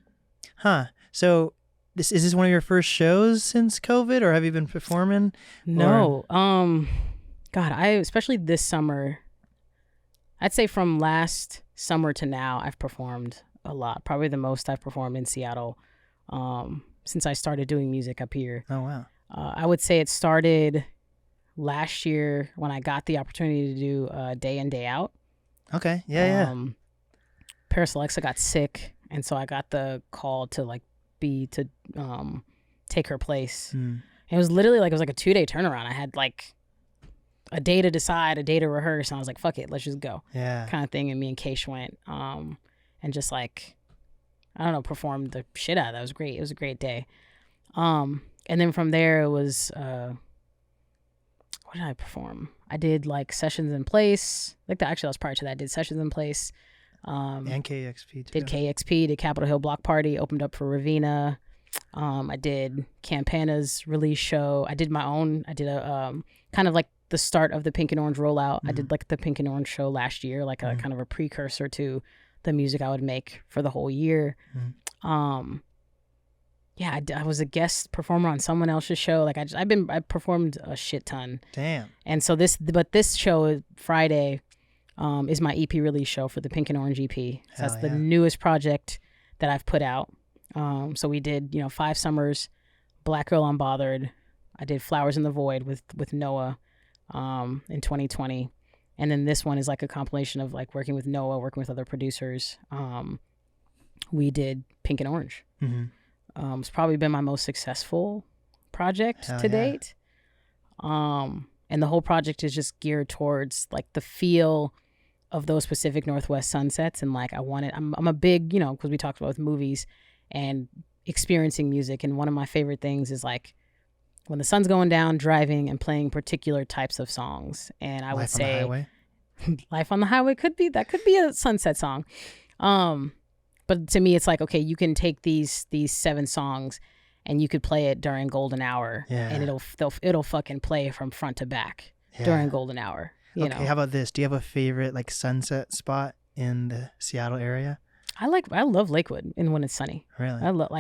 Huh. So is this one of your first shows since COVID, or have you been performing? No. God, especially this summer, I'd say from last summer to now, I've performed a lot. Probably the most I've performed in Seattle since I started doing music up here. Oh, wow. I would say it started last year when I got the opportunity to do Day In, Day Out. Okay. Yeah. Paris Alexa got sick, and so I got the call to take her place. It was literally like, it was like a 2-day turnaround. I had like a day to decide, a day to rehearse, and I was like, fuck it, let's just go. Yeah. Kind of thing. And me and Keish went and just like, I don't know, performed the shit out of that. It was great. It was a great day. And then from there it was what did I perform? I did like Sessions in Place. Like that, actually that was prior to that. I did Sessions in Place. And KXP too. Did KXP, did Capitol Hill Block Party, opened up for Ravina. I did Campana's release show. I did my own. I did a kind of like the start of the Pink and Orange rollout. I did like the Pink and Orange show last year, like a kind of a precursor to the music I would make for the whole year. Yeah, I was a guest performer on someone else's show. Like I performed a shit ton. Damn. And so this show Friday is my EP release show for the Pink and Orange EP. So that's the newest project that I've put out. So we did, 5 summers, Black Girl Unbothered. I did Flowers in the Void with Noah in 2020. And then this one is like a compilation of like working with Noah, working with other producers. We did Pink and Orange. It's probably been my most successful project to date. And the whole project is just geared towards like the feel of those Pacific Northwest sunsets. And like I'm a big, because we talked about with movies and experiencing music. And one of my favorite things is like when the sun's going down, driving and playing particular types of songs. And I would say Life on the Highway could be a sunset song. But to me, it's like, okay, you can take these 7 songs and you could play it during golden hour and it'll fucking play from front to back during golden hour. You know? How about this? Do you have a favorite like sunset spot in the Seattle area? I love Lakewood and when it's sunny. Really? I love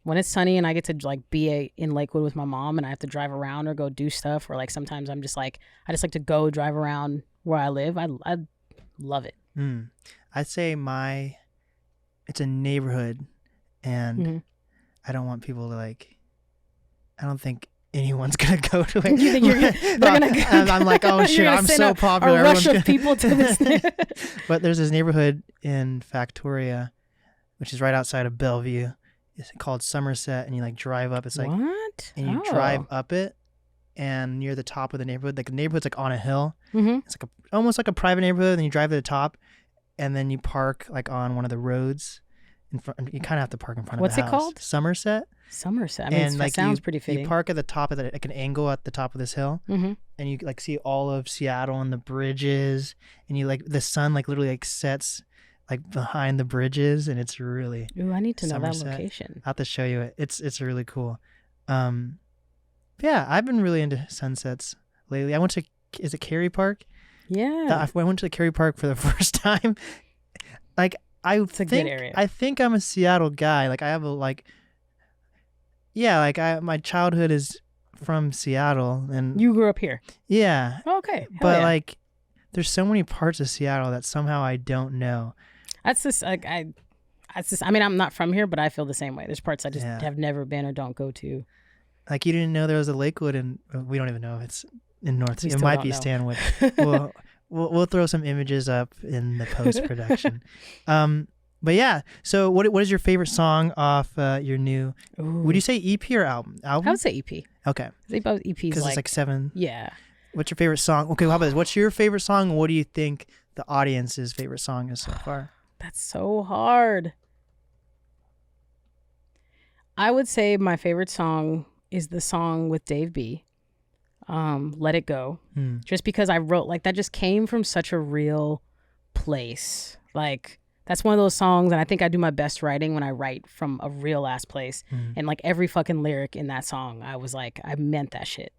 when it's sunny and I get to like be in Lakewood with my mom and I have to drive around or go do stuff, or like sometimes I'm just like, I just like to go drive around where I live. I love it. I'd say it's a neighborhood, and I don't want people to like, I don't think anyone's gonna go to it. You think they're gonna go? I'm like, oh shit, I'm so popular. A rush of people to this. But there's this neighborhood in Factoria, which is right outside of Bellevue. It's called Somerset, and you like drive up. It's like what? And you drive up it, and near the top of the neighborhood, like the neighborhood's like on a hill. It's like almost like a private neighborhood. And you drive to the top, and then you park like on one of the roads. In front, you kind of have to park in front of the house. What's it called? Somerset. Somerset. I mean, and it like sounds pretty fitting. You park at the top of like an angle at the top of this hill, and you like see all of Seattle and the bridges, and you like the sun like literally like sets like behind the bridges, and it's really. Ooh, I need to know Somerset. that location. I'll have to show you it. It's really cool. Yeah, I've been really into sunsets lately. I went to is it Cary Park? Yeah, I went to the Cary Park for the first time. Like it's a good area. I think I'm a Seattle guy. Like I have my childhood is from Seattle, and you grew up here. Yeah. Okay. But like, there's so many parts of Seattle that somehow I don't know. That's just like I mean, I'm not from here, but I feel the same way. There's parts I just have never been or don't go to. Like you didn't know there was a Lakewood, and we don't even know if it's in North. It might be Stanwood. We'll throw some images up in the post production. But yeah, so what is your favorite song off your new? Ooh. Would you say EP or album? I would say EP. Okay. EP's because it's like 7. Yeah. What's your favorite song? Okay, how about this? What's your favorite song? What do you think the audience's favorite song is so far? That's so hard. I would say my favorite song is the song with Dave B. Let It Go. Just because I wrote like that just came from such a real place. Like that's one of those songs, and I think I do my best writing when I write from a real ass place. And like every fucking lyric in that song, I was like, I meant that shit.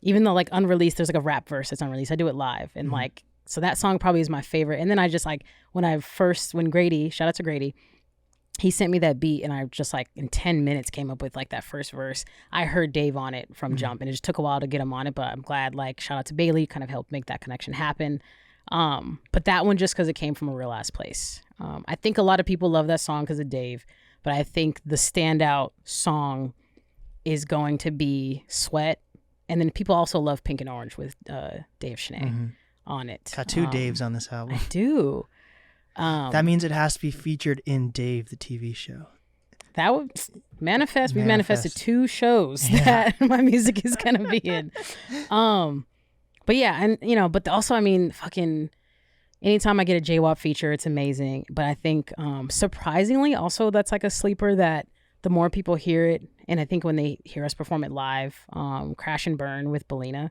Even though like unreleased, there's like a rap verse that's unreleased. I do it live, and like so that song probably is my favorite. And then I just like when Grady, shout out to Grady, he sent me that beat, and I just like in 10 minutes came up with like that first verse. I heard Dave on it from jump, and it just took a while to get him on it, but I'm glad. Like shout out to Bailey, kind of helped make that connection happen. But that one just because it came from a real ass place. I think a lot of people love that song because of Dave, but I think the standout song is going to be Sweat, and then people also love Pink and Orange with Dave Schnee on it. Got 2 Daves on this album. I do. That means it has to be featured in Dave, the TV show. That would manifest. We manifested 2 shows that my music is gonna be in. But yeah, and but also I mean, fucking, anytime I get a J-Wop feature, it's amazing. But I think surprisingly, also that's like a sleeper that the more people hear it, and I think when they hear us perform it live, Crash and Burn with Belina.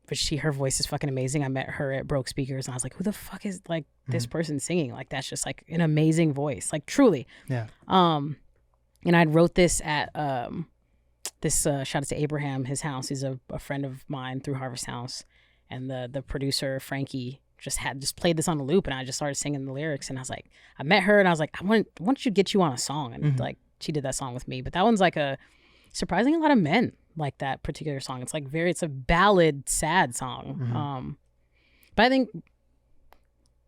But her voice is fucking amazing. I met her at Broke Speakers, and I was like, who the fuck is like this person singing? Like that's just like an amazing voice, like truly. Yeah. And I wrote this at shout out to Abraham, his house. He's a friend of mine through Harvest House, and the producer Frankie just played this on a loop, and I just started singing the lyrics, and I was like, I met her, and I was like, I want to get you on a song, and like she did that song with me. But that one's like surprisingly a lot of men like that particular song. It's like it's a ballad, sad song. But I think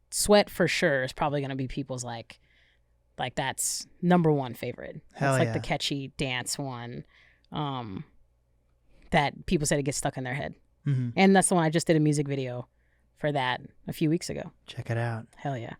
Sweat for sure is probably gonna be people's like that's number 1 favorite. It's like the catchy dance one. That people said it gets stuck in their head. And that's the one I just did a music video for that a few weeks ago. Check it out. Hell yeah.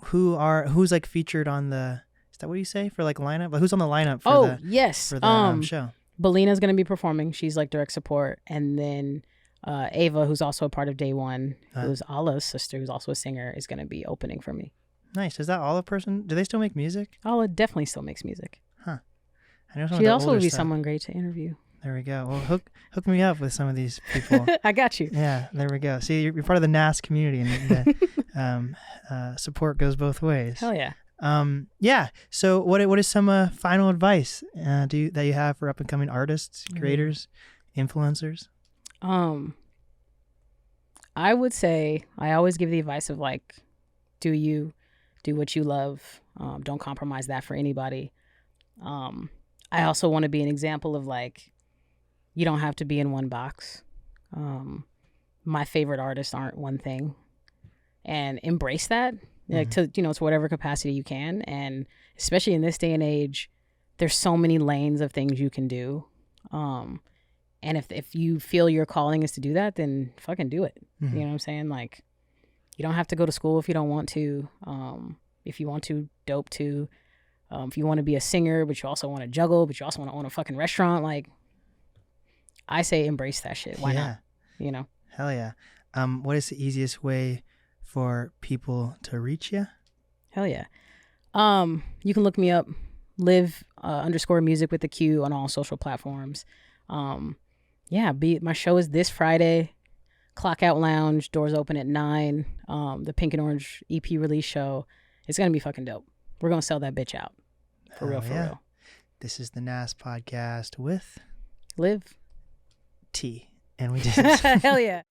Who's like featured on the, is that what you say for like lineup? Like who's on the lineup for the show? Belina's going to be performing. She's like direct support. And then Ava, who's also a part of Day One, who's Allah's sister, who's also a singer, is going to be opening for me. Nice. Is that Alla person? Do they still make music? Allah definitely still makes music. Huh. I know some She'd also be someone great to interview. There we go. Well, hook me up with some of these people. I got you. Yeah, there we go. See, you're part of the NAST community, and the support goes both ways. Hell yeah. Yeah. So, what is some final advice that you have for up and coming artists, creators, influencers? I would say I always give the advice of like, do you Do what you love. Don't compromise that for anybody. I also want to be an example of like, you don't have to be in one box. My favorite artists aren't one thing, and embrace that, like to whatever capacity you can. And especially in this day and age, there's so many lanes of things you can do. And if you feel your calling is to do that, then fucking do it. You know what I'm saying? Like, you don't have to go to school if you don't want to. If you want to, dope too. If you want to be a singer, but you also want to juggle, but you also want to own a fucking restaurant, like, I say embrace that shit. Why not? You know? Hell yeah. What is the easiest way for people to reach you? Hell yeah. You can look me up, Liv_music with the Q on all social platforms. My show is this Friday. Clock Out Lounge, doors open at 9. The Pink and Orange EP release show. It's going to be fucking dope. We're going to sell that bitch out. For real. This is the NAST podcast with Liv T. And we just... Hell yeah.